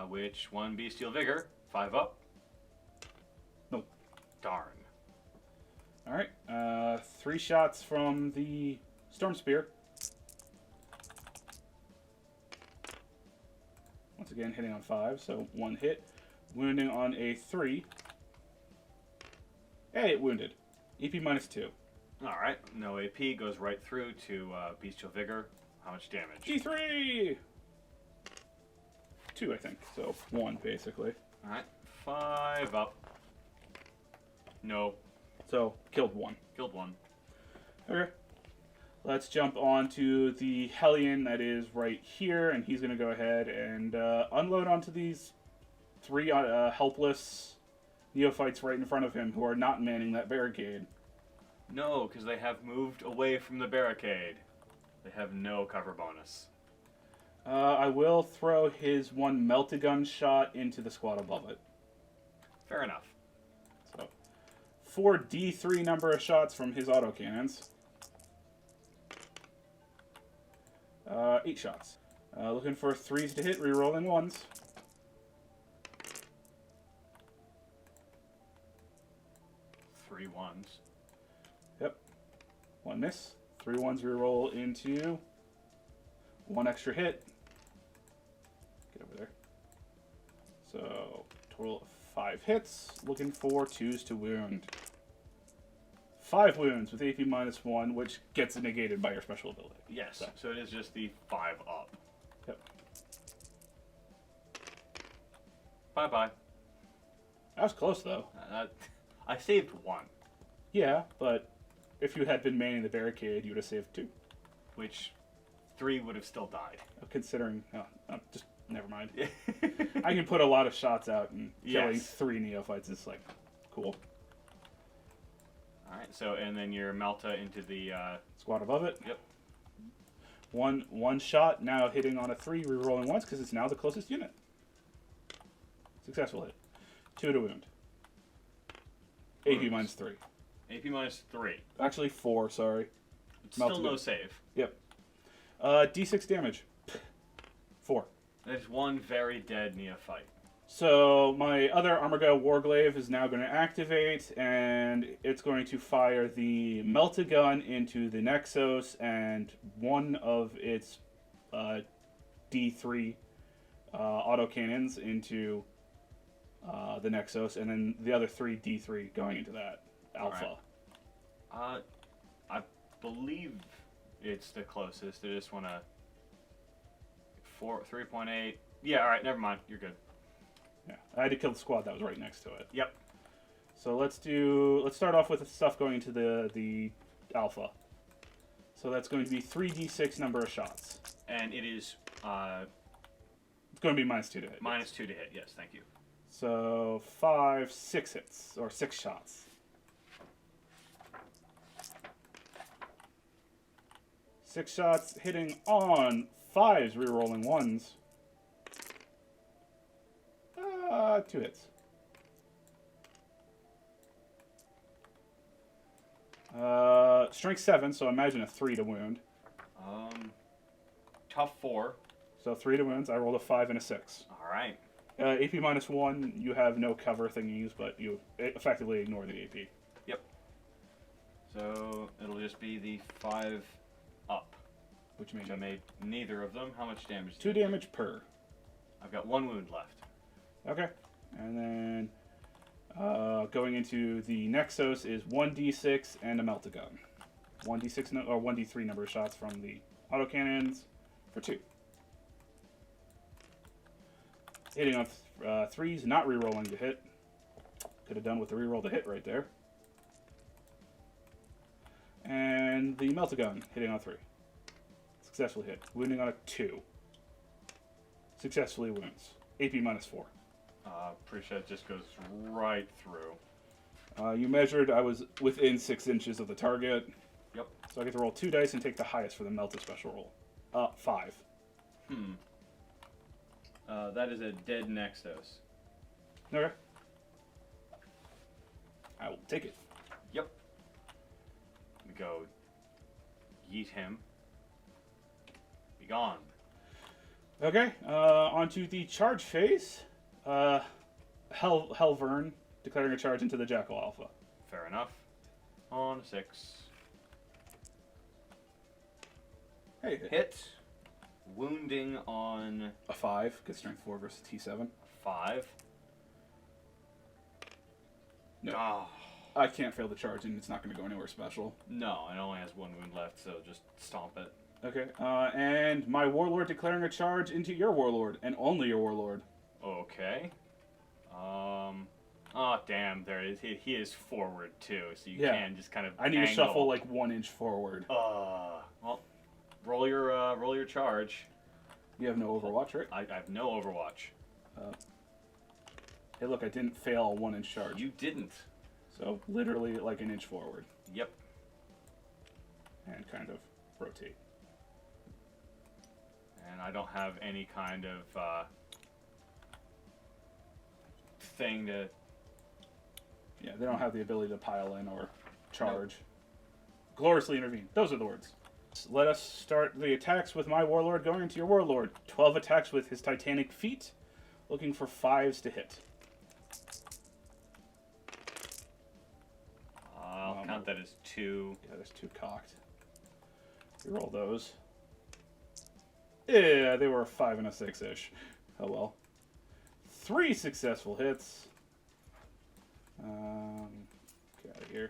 [SPEAKER 1] Which 1 bestial vigor. 5 up.
[SPEAKER 2] Nope.
[SPEAKER 1] Darn.
[SPEAKER 2] Alright. 3 shots from the Storm Spear. Once again, hitting on 5, so 1 hit. Wounding on a 3. Hey, it wounded. EP minus 2.
[SPEAKER 1] Alright, no AP, goes right through to bestial vigor. How much damage?
[SPEAKER 2] G3! 2, I think. So 1, basically.
[SPEAKER 1] Alright, 5 up. No.
[SPEAKER 2] So, killed 1.
[SPEAKER 1] Killed 1.
[SPEAKER 2] Okay. Let's jump on to the Hellion that is right here, and he's going to go ahead and unload onto these 3 helpless neophytes right in front of him who are not manning that barricade.
[SPEAKER 1] No, because they have moved away from the barricade. They have no cover bonus.
[SPEAKER 2] I will throw his 1 melt-a-gun shot into the squad above it.
[SPEAKER 1] Fair enough.
[SPEAKER 2] So, 4 D3 number of shots from his autocannons. 8 shots. Looking for 3s to hit, rerolling 1s.
[SPEAKER 1] 3 1s.
[SPEAKER 2] Yep. 1 miss. 3 1s reroll into 1 extra hit. Get over there. So, total of 5 hits. Looking for 2s to wound. 5 wounds with AP minus 1, which gets negated by your special ability.
[SPEAKER 1] Yes, so it is just the 5 up.
[SPEAKER 2] Yep.
[SPEAKER 1] Bye-bye.
[SPEAKER 2] That was close, though.
[SPEAKER 1] I saved 1.
[SPEAKER 2] Yeah, but if you had been manning the barricade, you would have saved 2.
[SPEAKER 1] Which 3 would have still died.
[SPEAKER 2] Considering... just never mind. I can put a lot of shots out, and killing
[SPEAKER 1] Yes.
[SPEAKER 2] 3 neophytes is, like, cool.
[SPEAKER 1] Alright, so, and then your Melta into the...
[SPEAKER 2] Squad above it.
[SPEAKER 1] Yep.
[SPEAKER 2] One shot, now hitting on a 3, rerolling once, because it's now the closest unit. Successful hit. 2 to wound. AP minus 3.
[SPEAKER 1] AP minus 3.
[SPEAKER 2] Actually, 4, sorry.
[SPEAKER 1] It's still
[SPEAKER 2] Melted
[SPEAKER 1] no
[SPEAKER 2] it.
[SPEAKER 1] save.
[SPEAKER 2] Yep. D6 damage. 4.
[SPEAKER 1] There's 1 very dead neophyte.
[SPEAKER 2] So, my other Armorgyle Warglaive is now going to activate, and it's going to fire the Melt-A-Gun into the Nexos, and 1 of its D3 autocannons into the Nexos, and then the other 3 D3 going into that Alpha.
[SPEAKER 1] Right. I believe it's the closest. I just want to... 3.8. Yeah, alright, never mind. You're good.
[SPEAKER 2] Yeah, I had to kill the squad that was right next to it.
[SPEAKER 1] Yep.
[SPEAKER 2] So let's start off with the stuff going into the Alpha. So that's going to be 3d6 number of shots.
[SPEAKER 1] And it is
[SPEAKER 2] It's going to be minus 2 to hit.
[SPEAKER 1] minus 2 to hit. Yes, thank you.
[SPEAKER 2] So 5, 6 hits, or 6 shots. 6 shots hitting on 5s, rerolling 1s. 2 hits. Strength 7, so imagine a 3 to wound.
[SPEAKER 1] Tough 4.
[SPEAKER 2] So 3 to wounds. I rolled a 5 and a 6.
[SPEAKER 1] All right.
[SPEAKER 2] AP minus 1, you have no cover thingies, but you effectively ignore the AP.
[SPEAKER 1] Yep. So it'll just be the 5 up.
[SPEAKER 2] Which
[SPEAKER 1] Which I made neither of them. How much damage?
[SPEAKER 2] 2 damage per.
[SPEAKER 1] I've got 1 wound left.
[SPEAKER 2] Okay. And then going into the Nexos is 1d6 and a Meltagun. 1d6 or 1d3 number of shots from the autocannons for 2. Hitting on 3s, not rerolling to hit. Could have done with the reroll to hit right there. And the Meltagun hitting on 3. Successfully hit. Wounding on a 2. Successfully wounds. AP minus 4.
[SPEAKER 1] Pretty sure it just goes right through.
[SPEAKER 2] You measured, I was within 6 inches of the target.
[SPEAKER 1] Yep.
[SPEAKER 2] So I get to roll 2 dice and take the highest for the melted special roll. 5.
[SPEAKER 1] That is a dead Nextos.
[SPEAKER 2] Okay. I will take it.
[SPEAKER 1] Yep. We go yeet him. Be gone.
[SPEAKER 2] Okay, onto the charge phase. Helvern declaring a charge into the Jackal Alpha.
[SPEAKER 1] Fair enough. On 6.
[SPEAKER 2] Hey,
[SPEAKER 1] Hit. Wounding on
[SPEAKER 2] a 5. Good strength 4 versus T7.
[SPEAKER 1] 5.
[SPEAKER 2] No.
[SPEAKER 1] Ah.
[SPEAKER 2] I can't fail the charge, and it's not going to go anywhere special.
[SPEAKER 1] No, it only has 1 wound left, so just stomp it.
[SPEAKER 2] Okay, and my Warlord declaring a charge into your Warlord, and only your Warlord.
[SPEAKER 1] Okay. Oh, damn, there it is. He is forward, too, so you
[SPEAKER 2] Yeah.
[SPEAKER 1] can just kind of
[SPEAKER 2] I need to
[SPEAKER 1] angle.
[SPEAKER 2] shuffle like 1 inch forward.
[SPEAKER 1] Well, roll your charge.
[SPEAKER 2] You have no Overwatch, right?
[SPEAKER 1] I have no Overwatch.
[SPEAKER 2] Hey, look, I didn't fail a 1 inch charge.
[SPEAKER 1] You didn't.
[SPEAKER 2] So, literally like an inch forward.
[SPEAKER 1] Yep.
[SPEAKER 2] And kind of rotate.
[SPEAKER 1] And I don't have any kind of thing to...
[SPEAKER 2] Yeah, they don't have the ability to pile in or charge. Nope. Gloriously intervene. Those are the words. Let us start the attacks with my Warlord going into your Warlord. 12 attacks with his Titanic feet, looking for 5s to hit.
[SPEAKER 1] I'll count that as 2.
[SPEAKER 2] Yeah, there's 2 cocked. Reroll those. Yeah, they were a 5 and a 6-ish. Oh well. 3 successful hits. Get out of here.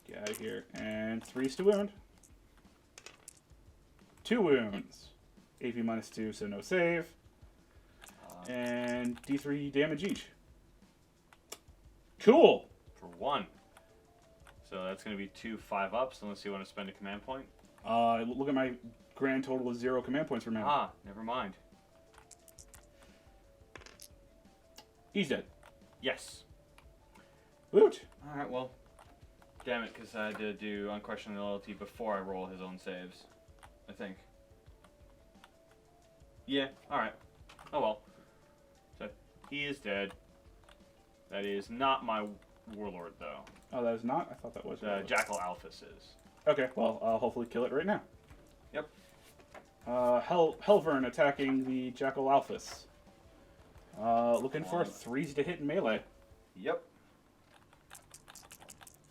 [SPEAKER 2] Get out of here. And 3s to wound. 2 wounds. AP minus 2, so no save. And D3 damage each. Cool!
[SPEAKER 1] For 1. So that's going to be 2 5-ups, unless you want to spend a command point.
[SPEAKER 2] Look at my grand total of 0 command points for now.
[SPEAKER 1] Never mind.
[SPEAKER 2] He's dead.
[SPEAKER 1] Yes.
[SPEAKER 2] Woot!
[SPEAKER 1] Alright, well. Damn it, because I had to do Unquestioned Loyalty before I roll his own saves. I think. Yeah, alright. Oh well. So, he is dead. That is not my Warlord, though.
[SPEAKER 2] Oh, that is not? I thought that was.
[SPEAKER 1] Jackal Alphys is.
[SPEAKER 2] Okay, well, I'll hopefully kill it right now.
[SPEAKER 1] Yep.
[SPEAKER 2] Helvern attacking the Jackal Alphys. Looking for 3s to hit in melee.
[SPEAKER 1] Yep.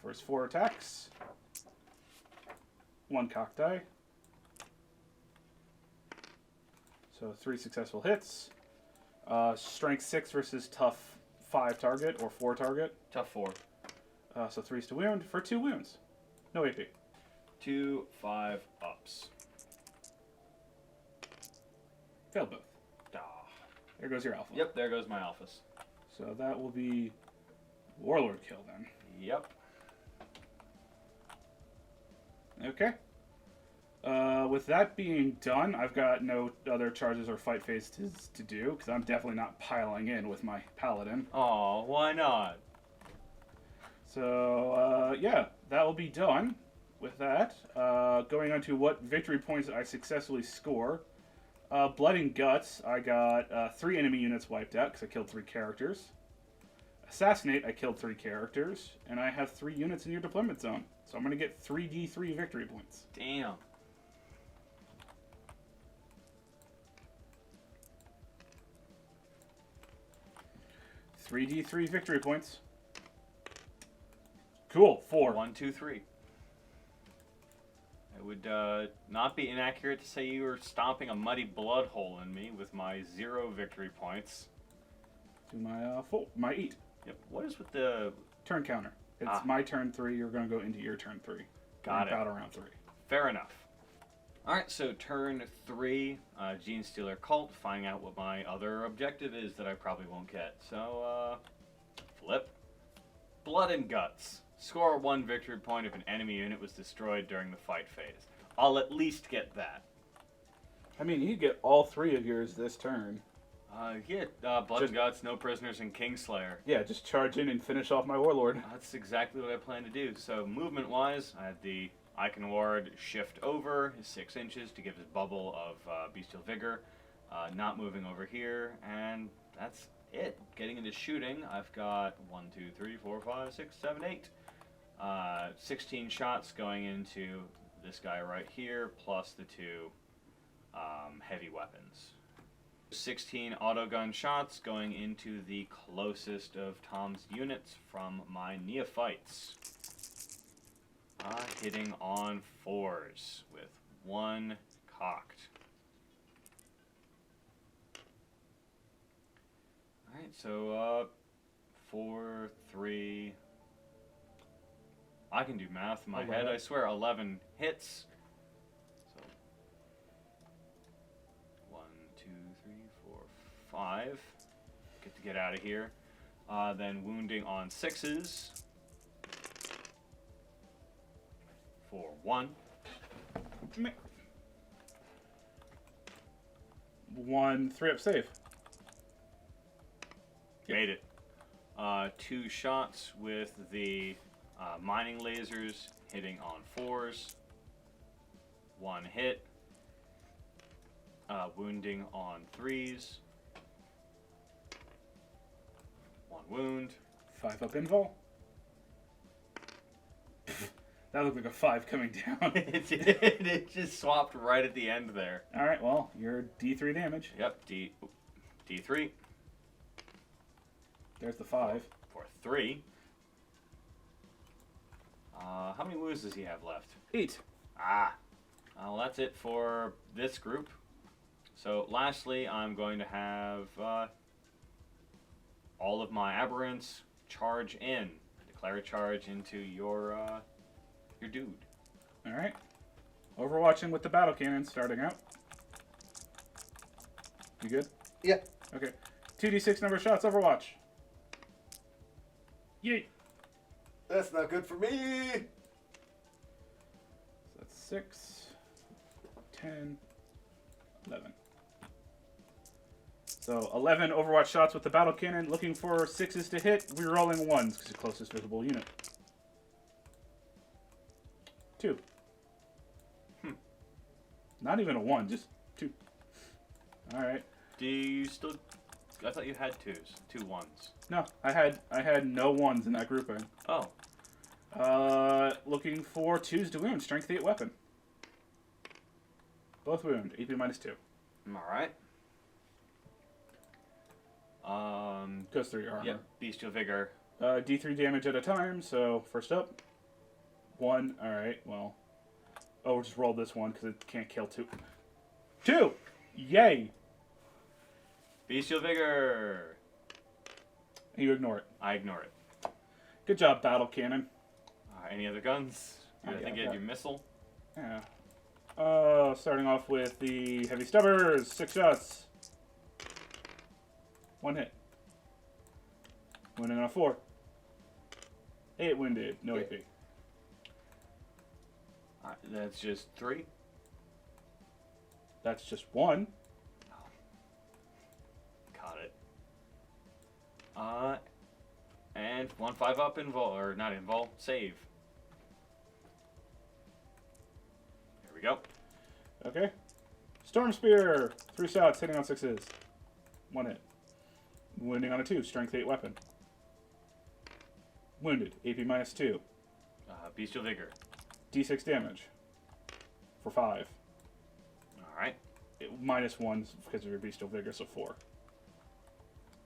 [SPEAKER 2] First 4 attacks. 1 cock die. So 3 successful hits. Strength 6 versus tough 5 target or 4 target.
[SPEAKER 1] Tough 4.
[SPEAKER 2] So 3s to wound for 2 wounds. No AP.
[SPEAKER 1] 2 5-ups.
[SPEAKER 2] Failed both.
[SPEAKER 1] Ah.
[SPEAKER 2] There goes your alpha.
[SPEAKER 1] Yep, there goes my Alphys.
[SPEAKER 2] So that will be Warlord kill then.
[SPEAKER 1] Yep.
[SPEAKER 2] Okay. With that being done, I've got no other charges or fight phases to do, because I'm definitely not piling in with my Paladin.
[SPEAKER 1] Oh, why not?
[SPEAKER 2] So, yeah, that will be done. With that, going on to what victory points I successfully score. Blood and Guts, I got 3 enemy units wiped out, because I killed 3 characters. Assassinate, I killed 3 characters, and I have 3 units in your deployment zone. So I'm going to get 3d3 victory points.
[SPEAKER 1] Damn.
[SPEAKER 2] 3d3 victory points. Cool. 4.
[SPEAKER 1] 1, 2, 3. It would not be inaccurate to say you were stomping a muddy blood hole in me with my 0 victory points.
[SPEAKER 2] To my 8.
[SPEAKER 1] Yep. What is with the
[SPEAKER 2] Turn counter. It's my turn 3. You're going to go into your turn 3.
[SPEAKER 1] Got it.
[SPEAKER 2] About around 3.
[SPEAKER 1] Fair enough. Alright, so turn 3, Genestealer Cult, finding out what my other objective is that I probably won't get. So, flip. Blood and Guts. Score 1 victory point if an enemy unit was destroyed during the fight phase. I'll at least get that.
[SPEAKER 2] I mean, you get all 3 of yours this turn.
[SPEAKER 1] Blood and Guts, no prisoners, and Kingslayer.
[SPEAKER 2] Yeah, just charge in and finish off my Warlord.
[SPEAKER 1] That's exactly what I plan to do. So, movement-wise, I had the Icon Ward shift over 6 inches to give his bubble of Bestial Vigor. Not moving over here, and that's it. Getting into shooting, I've got 1, 2, 3, 4, 5, 6, 7, 8. 16 shots going into this guy right here, plus the 2 heavy weapons. 16 autogun shots going into the closest of Tom's units from my neophytes. Hitting on 4s with 1 cocked. Alright, so 4, 3. I can do math in my head, I swear. 11 hits. So 1, 2, 3, 4, 5. Get out of here. Then wounding on 6s. For 1.
[SPEAKER 2] 1 3-up save.
[SPEAKER 1] Made it. 2 shots with the mining lasers hitting on 4s. 1 hit. Wounding on 3s. 1 wound.
[SPEAKER 2] 5-up invul. That looked like a 5 coming down.
[SPEAKER 1] It just swapped right at the end there.
[SPEAKER 2] Alright, well, you're D3 damage.
[SPEAKER 1] Yep, D3.
[SPEAKER 2] There's the 5.
[SPEAKER 1] For 3. How many wounds does he have left?
[SPEAKER 2] 8.
[SPEAKER 1] Well, that's it for this group. So, lastly, I'm going to have all of my aberrants charge in. Declare a charge into your dude.
[SPEAKER 2] Alright. Overwatching with the battle cannon starting out. You good?
[SPEAKER 3] Yep.
[SPEAKER 2] Okay. 2d6 number of shots, Overwatch. Yeet.
[SPEAKER 3] That's not good for me.
[SPEAKER 2] So that's 6, 10, 11. So 11 Overwatch shots with the battle cannon. Looking for 6s to hit. We're rolling 1s because the closest visible unit. 2. Not even a 1, just 2. Alright.
[SPEAKER 1] Do you still... I thought you had 2s. 2 1s.
[SPEAKER 2] No, I had no 1s in that grouping.
[SPEAKER 1] Oh.
[SPEAKER 2] Looking for 2s to wound. Strength 8 weapon. Both wound. AP -2.
[SPEAKER 1] Alright.
[SPEAKER 2] Goes through your armor.
[SPEAKER 1] Yep. Bestial Vigor.
[SPEAKER 2] D3 damage at a time, so first up. 1. Alright, well. Oh, we'll just roll this one because it can't kill 2. 2! Yay!
[SPEAKER 1] Bestial Vigor.
[SPEAKER 2] You ignore it.
[SPEAKER 1] I ignore it.
[SPEAKER 2] Good job, battle cannon.
[SPEAKER 1] Any other guns? I think you had
[SPEAKER 2] yeah.
[SPEAKER 1] your missile.
[SPEAKER 2] Yeah. Starting off with the heavy stubbers. 6 shots. 1 hit. Wounding on a 4. 8 wounded. No AP.
[SPEAKER 1] Alright, that's just 3.
[SPEAKER 2] That's just 1.
[SPEAKER 1] Got it. And 1 5-up invul, or not invul, save. There we go.
[SPEAKER 2] Okay. Storm Spear. 3 shots, hitting on 6s. 1 hit. Wounding on a 2. Strength 8 weapon. Wounded. AP -2.
[SPEAKER 1] Bestial Vigor.
[SPEAKER 2] D6 damage. For 5.
[SPEAKER 1] Alright.
[SPEAKER 2] -1 because of your Bestial Vigor, so 4.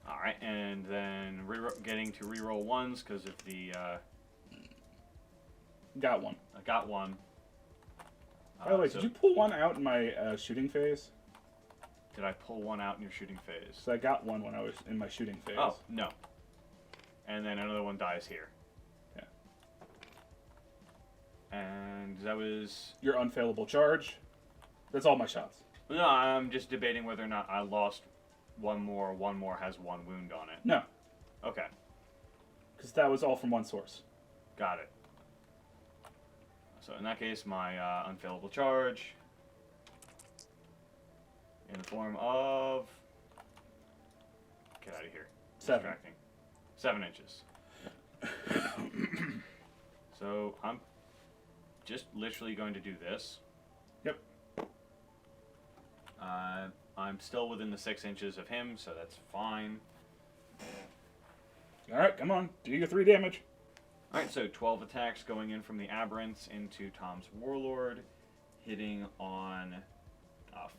[SPEAKER 1] All right, and then getting to reroll ones because of the.
[SPEAKER 2] Got one.
[SPEAKER 1] I got one.
[SPEAKER 2] By the way, did you pull one out in my shooting phase?
[SPEAKER 1] Did I pull one out in your shooting phase?
[SPEAKER 2] So I got one when I was in my shooting phase.
[SPEAKER 1] Oh, no. And then another one dies here.
[SPEAKER 2] Yeah.
[SPEAKER 1] And that was...
[SPEAKER 2] Your unfailable charge. That's all my shots.
[SPEAKER 1] No, I'm just debating whether or not I lost one more. One more has one wound on it.
[SPEAKER 2] No.
[SPEAKER 1] Okay.
[SPEAKER 2] Because that was all from one source.
[SPEAKER 1] Got it. So in that case, my unfailable charge in the form of... Get out of here.
[SPEAKER 2] 7.
[SPEAKER 1] Distracting. 7 inches. So I'm just literally going to do this.
[SPEAKER 2] Yep.
[SPEAKER 1] I'm still within the 6 inches of him, so that's fine.
[SPEAKER 2] Alright, come on. Do your 3 damage.
[SPEAKER 1] Alright, so 12 attacks going in from the Aberrants into Tom's Warlord, hitting on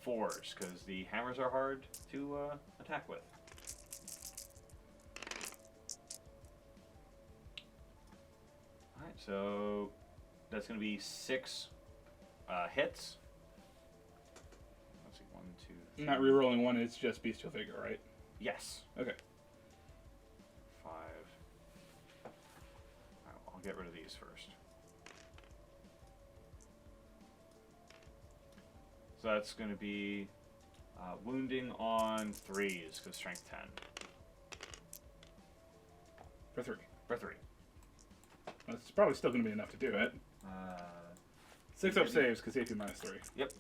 [SPEAKER 1] 4s, because the hammers are hard to attack with. Alright, so that's going to be 6 hits. Let's see, 1, 2, 3.
[SPEAKER 2] Not rerolling one, it's just bestial vigor, right?
[SPEAKER 1] Yes.
[SPEAKER 2] Okay.
[SPEAKER 1] 5. Alright, I'll get rid of these first. So that's going to be wounding on 3s, because strength 10.
[SPEAKER 2] For 3.
[SPEAKER 1] For 3.
[SPEAKER 2] That's probably still going to be enough to do it. 6 up saves, because AP minus 3.
[SPEAKER 1] Yep.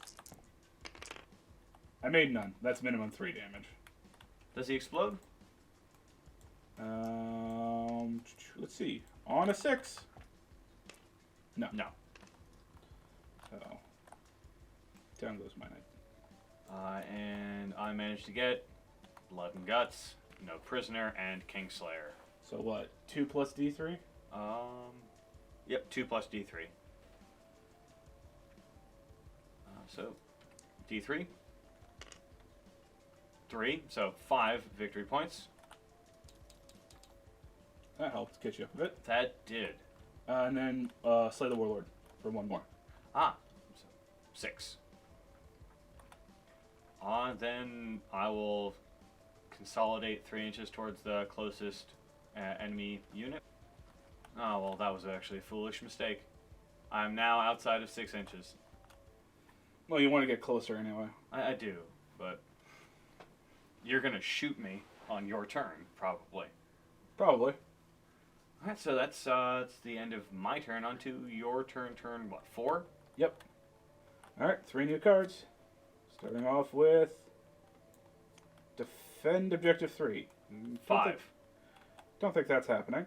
[SPEAKER 2] I made none. That's minimum 3 damage.
[SPEAKER 1] Does he explode?
[SPEAKER 2] Let's see. On a 6. No.
[SPEAKER 1] No.
[SPEAKER 2] So, down goes my knight.
[SPEAKER 1] And I managed to get Blood and Guts, No Prisoner, and Kingslayer.
[SPEAKER 2] So what? 2 plus D3?
[SPEAKER 1] Yep, 2 plus D3. So, D3. 3, so 5 victory points.
[SPEAKER 2] That helped catch you up a bit.
[SPEAKER 1] That did.
[SPEAKER 2] And then Slay the Warlord for 1 more.
[SPEAKER 1] Ah, so 6. Then I will consolidate 3 inches towards the closest enemy unit. Oh, well, that was actually a foolish mistake. I'm now outside of 6 inches.
[SPEAKER 2] Well, you want to get closer anyway.
[SPEAKER 1] I do, but you're going to shoot me on your turn, probably.
[SPEAKER 2] Probably.
[SPEAKER 1] Alright, so that's the end of my turn. On to your turn, what, 4?
[SPEAKER 2] Yep. Alright, 3 new cards. Starting off with Defend Objective 3.
[SPEAKER 1] 5.
[SPEAKER 2] Don't think that's happening.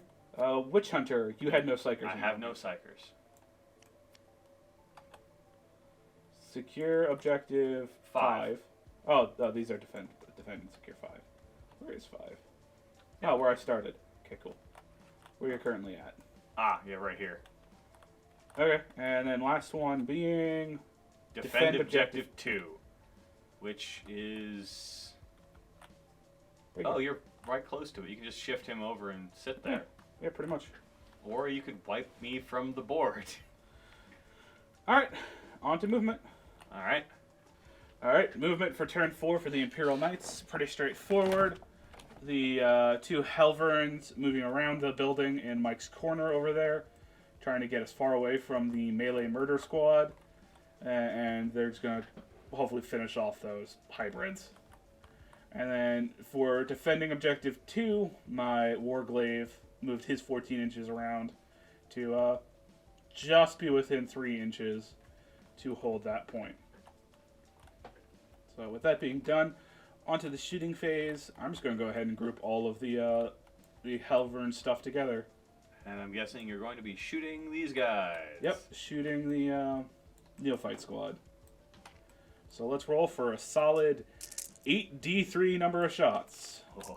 [SPEAKER 2] Witch Hunter, you had no psychers.
[SPEAKER 1] I have no psychers.
[SPEAKER 2] Secure Objective 5. Oh, these are defend and secure 5. Where is 5? Oh, where I started. Okay, cool. Where you're currently at.
[SPEAKER 1] Ah, yeah, right here.
[SPEAKER 2] Okay, and then last one being
[SPEAKER 1] Defend Objective 2, which is... Oh, you're right close to it. You can just shift him over and sit there.
[SPEAKER 2] Yeah, pretty much.
[SPEAKER 1] Or you could wipe me from the board.
[SPEAKER 2] Alright, on to movement.
[SPEAKER 1] Alright.
[SPEAKER 2] Alright, movement for turn 4 for the Imperial Knights. Pretty straightforward. The 2 Helverns moving around the building in Mike's corner over there, trying to get as far away from the melee murder squad. And they're just going to hopefully finish off those hybrids. And then for defending Objective 2, my Warglaive moved his 14 inches around to just be within 3 inches to hold that point. So with that being done, onto the shooting phase. I'm just going to go ahead and group all of the Helvern stuff together.
[SPEAKER 1] And I'm guessing you're going to be shooting these guys.
[SPEAKER 2] Yep, shooting the Neophyte squad. So let's roll for a solid 8d3 number of shots.
[SPEAKER 1] Oh.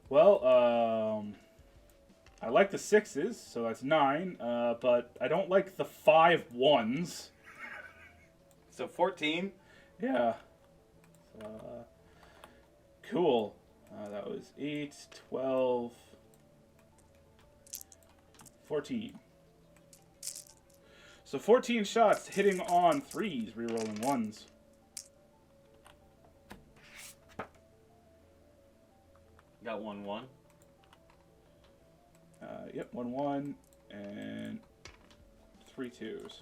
[SPEAKER 2] Well, I like the 6s, so that's 9, but I don't like the 5 1s.
[SPEAKER 1] So 14.
[SPEAKER 2] Yeah. Cool. That was 8, 12, 14. So 14 shots hitting on 3s, rerolling 1s.
[SPEAKER 1] Got 1-1.
[SPEAKER 2] Yep, 1, 1, and 3 2s.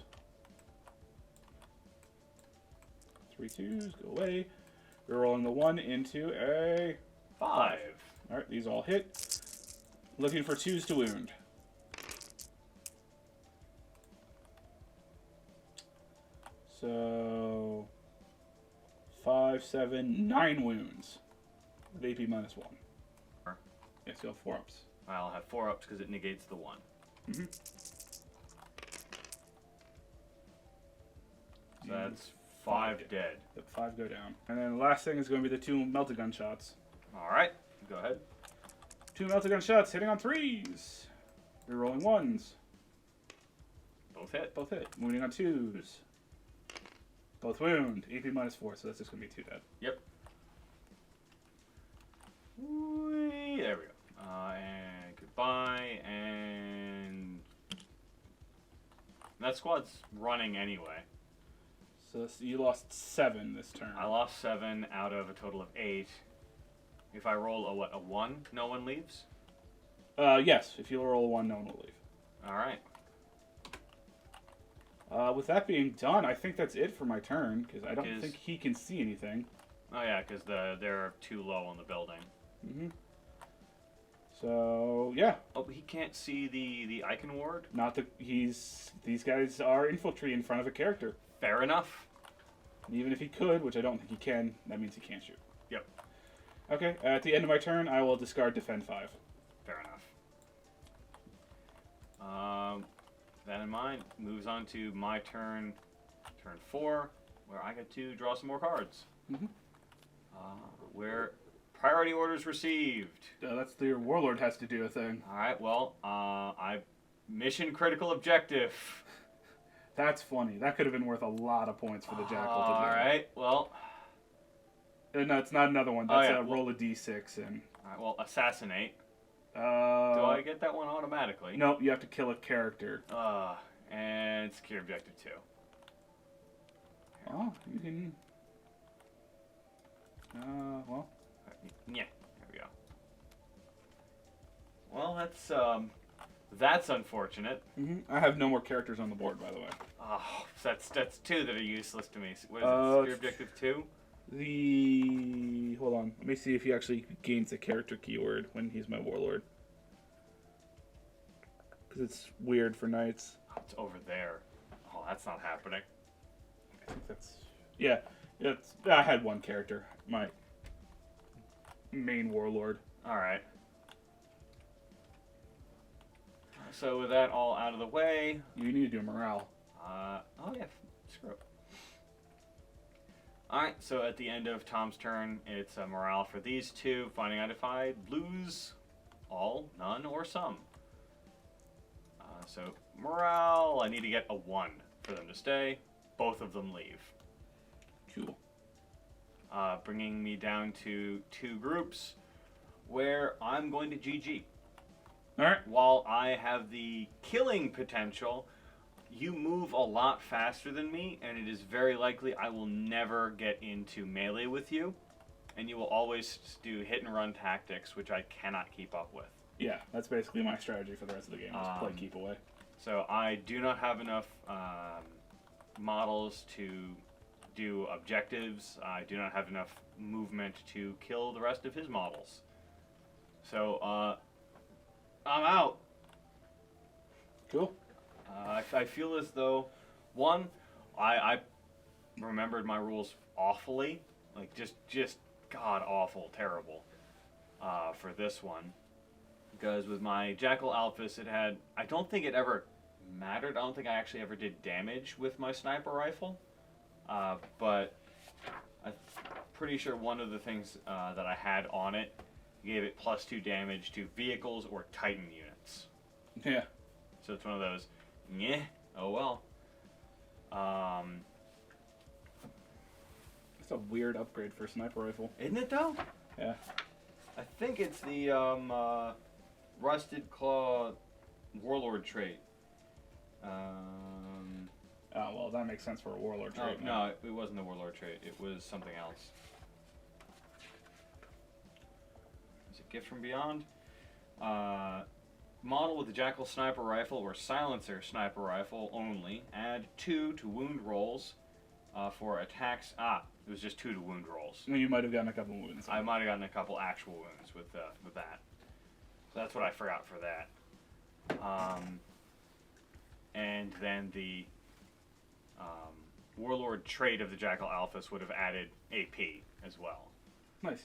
[SPEAKER 2] 3 2s, go away. Rerolling the 1 into a
[SPEAKER 1] 5.
[SPEAKER 2] Alright, these all hit. Looking for 2s to wound. So 5, 7, 9 wounds. With AP -1. Yes, you have 4 ups.
[SPEAKER 1] I'll have 4 ups because it negates the 1.
[SPEAKER 2] Mm-hmm.
[SPEAKER 1] So that's 5 dead.
[SPEAKER 2] Yep, 5 go down. And then the last thing is going to be the 2 meltagun shots.
[SPEAKER 1] Alright, go ahead.
[SPEAKER 2] 2 meltagun shots hitting on 3s. Rerolling 1s.
[SPEAKER 1] Both hit.
[SPEAKER 2] Both hit. Wounding on 2s. Both wound. AP -4, so that's just going to be 2 dead.
[SPEAKER 1] Yep. Whee, there we go. And goodbye, and that squad's running anyway.
[SPEAKER 2] So you lost 7 this turn.
[SPEAKER 1] I lost 7 out of a total of 8. If I roll a 1, no one leaves?
[SPEAKER 2] Yes, if you roll a 1, no one will leave.
[SPEAKER 1] Alright.
[SPEAKER 2] With that being done, I think that's it for my turn, because I don't think he can see anything.
[SPEAKER 1] Oh yeah, because they're too low on the building.
[SPEAKER 2] Mm-hmm. So, yeah.
[SPEAKER 1] Oh, he can't see the icon ward?
[SPEAKER 2] Not that these guys are infiltrating in front of a character.
[SPEAKER 1] Fair enough.
[SPEAKER 2] Even if he could, which I don't think he can, that means he can't shoot.
[SPEAKER 1] Yep.
[SPEAKER 2] Okay, at the end of my turn, I will discard Defend 5.
[SPEAKER 1] Fair enough. That in mind, moves on to my turn 4, where I get to draw some more cards.
[SPEAKER 2] Mm-hmm.
[SPEAKER 1] Where priority orders received.
[SPEAKER 2] That's the Warlord has to do a thing.
[SPEAKER 1] Alright, well, mission critical objective.
[SPEAKER 2] That's funny. That could have been worth a lot of points for the Jackal to do.
[SPEAKER 1] Alright, well.
[SPEAKER 2] No, it's not another one. That's roll a d6 and.
[SPEAKER 1] Alright, well, assassinate. Do I get that one automatically?
[SPEAKER 2] No, you have to kill a character.
[SPEAKER 1] And secure objective 2.
[SPEAKER 2] Oh, you can. Well.
[SPEAKER 1] Yeah, there we go. Well, that's unfortunate.
[SPEAKER 2] Mm-hmm. I have no more characters on the board, by the way.
[SPEAKER 1] Oh, so that's 2 that are useless to me. What is it? Secure objective 2?
[SPEAKER 2] Hold on. Let me see if he actually gains a character keyword when he's my Warlord. Because it's weird for Knights.
[SPEAKER 1] Oh, it's over there. Oh, that's not happening.
[SPEAKER 2] I think that's... Yeah. I had 1 character. My main Warlord.
[SPEAKER 1] Alright. So with that all out of the way...
[SPEAKER 2] You need to do morale.
[SPEAKER 1] Oh yeah, screw it. Alright, so at the end of Tom's turn, it's a morale for these 2, finding out if I lose all, none, or some. So morale, I need to get a 1 for them to stay. Both of them leave.
[SPEAKER 2] Cool.
[SPEAKER 1] Bringing me down to 2 groups where I'm going to GG.
[SPEAKER 2] Alright.
[SPEAKER 1] While I have the killing potential, you move a lot faster than me, and it is very likely I will never get into melee with you, and you will always do hit and run tactics, which I cannot keep up with.
[SPEAKER 2] Yeah, that's basically my strategy for the rest of the game. Just play keep away.
[SPEAKER 1] So I do not have enough models to do objectives. I do not have enough movement to kill the rest of his models. So I'm out.
[SPEAKER 2] Cool.
[SPEAKER 1] I feel as though, one, I remembered my rules awfully, like just god awful, terrible, for this one, because with my Jackal Alphys, I don't think it ever mattered. I don't think I actually ever did damage with my sniper rifle, but I'm pretty sure one of the things that I had on it gave it +2 damage to vehicles or Titan units.
[SPEAKER 2] Yeah.
[SPEAKER 1] So it's one of those. Yeah. Oh well.
[SPEAKER 2] That's a weird upgrade for a sniper rifle.
[SPEAKER 1] Isn't it though?
[SPEAKER 2] Yeah.
[SPEAKER 1] I think it's the Rusted Claw Warlord trait.
[SPEAKER 2] Oh, well, that makes sense for a warlord trait.
[SPEAKER 1] No, it wasn't the Warlord trait. It was something else. Is it Gift from Beyond? Model with the Jackal Sniper Rifle or Silencer Sniper Rifle only. Add 2 to wound rolls for attacks. It was just 2 to wound rolls.
[SPEAKER 2] Well, you might have gotten a couple wounds.
[SPEAKER 1] I might have gotten a couple actual wounds with that. So that's what I forgot for that. And then the Warlord trait of the Jackal Alphas would have added AP as well.
[SPEAKER 2] Nice.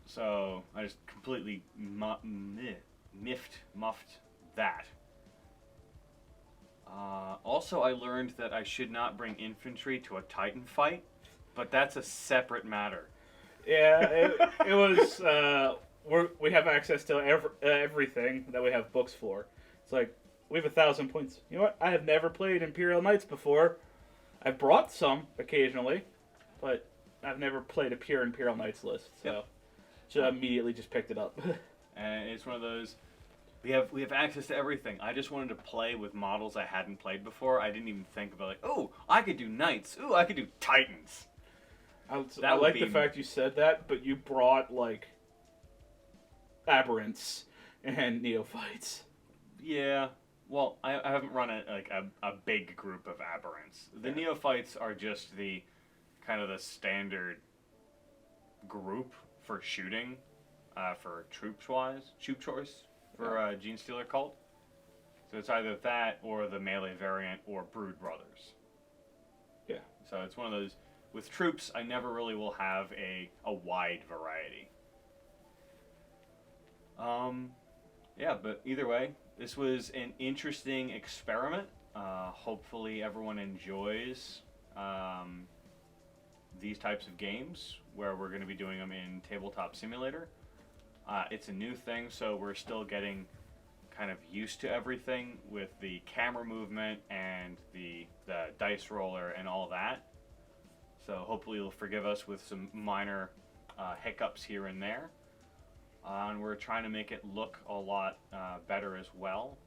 [SPEAKER 1] So I just completely muffed that. Also, I learned that I should not bring infantry to a Titan fight, but that's a separate matter.
[SPEAKER 2] Yeah, it was. We have access to everything that we have books for. It's like we have 1,000 points. You know what? I have never played Imperial Knights before. I've brought some occasionally, but I've never played a pure Imperial Knights list. So I immediately just picked it up.
[SPEAKER 1] And it's one of those. We have access to everything. I just wanted to play with models I hadn't played before. I didn't even think about oh, I could do Knights. Ooh, I could do Titans.
[SPEAKER 2] I like the fact you said that, but you brought like aberrants and neophytes.
[SPEAKER 1] Yeah. Well, I haven't run a big group of aberrants. The neophytes are just the kind of the standard group for shooting, for troop choice for Genestealer Cult. So it's either that or the melee variant or Brood Brothers.
[SPEAKER 2] Yeah.
[SPEAKER 1] So it's one of those. With troops, I never really will have a wide variety. Yeah, but either way, this was an interesting experiment. Hopefully everyone enjoys these types of games where we're going to be doing them in Tabletop Simulator. It's a new thing, so we're still getting kind of used to everything with the camera movement and the dice roller and all that. So hopefully you'll forgive us with some minor hiccups here and there. And we're trying to make it look a lot better as well.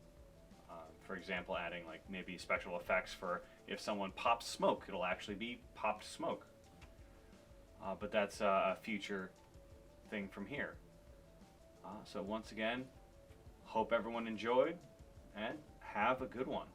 [SPEAKER 1] For example, adding like maybe special effects for if someone pops smoke, it'll actually be popped smoke. But that's a future thing from here. So once again, hope everyone enjoyed and have a good one.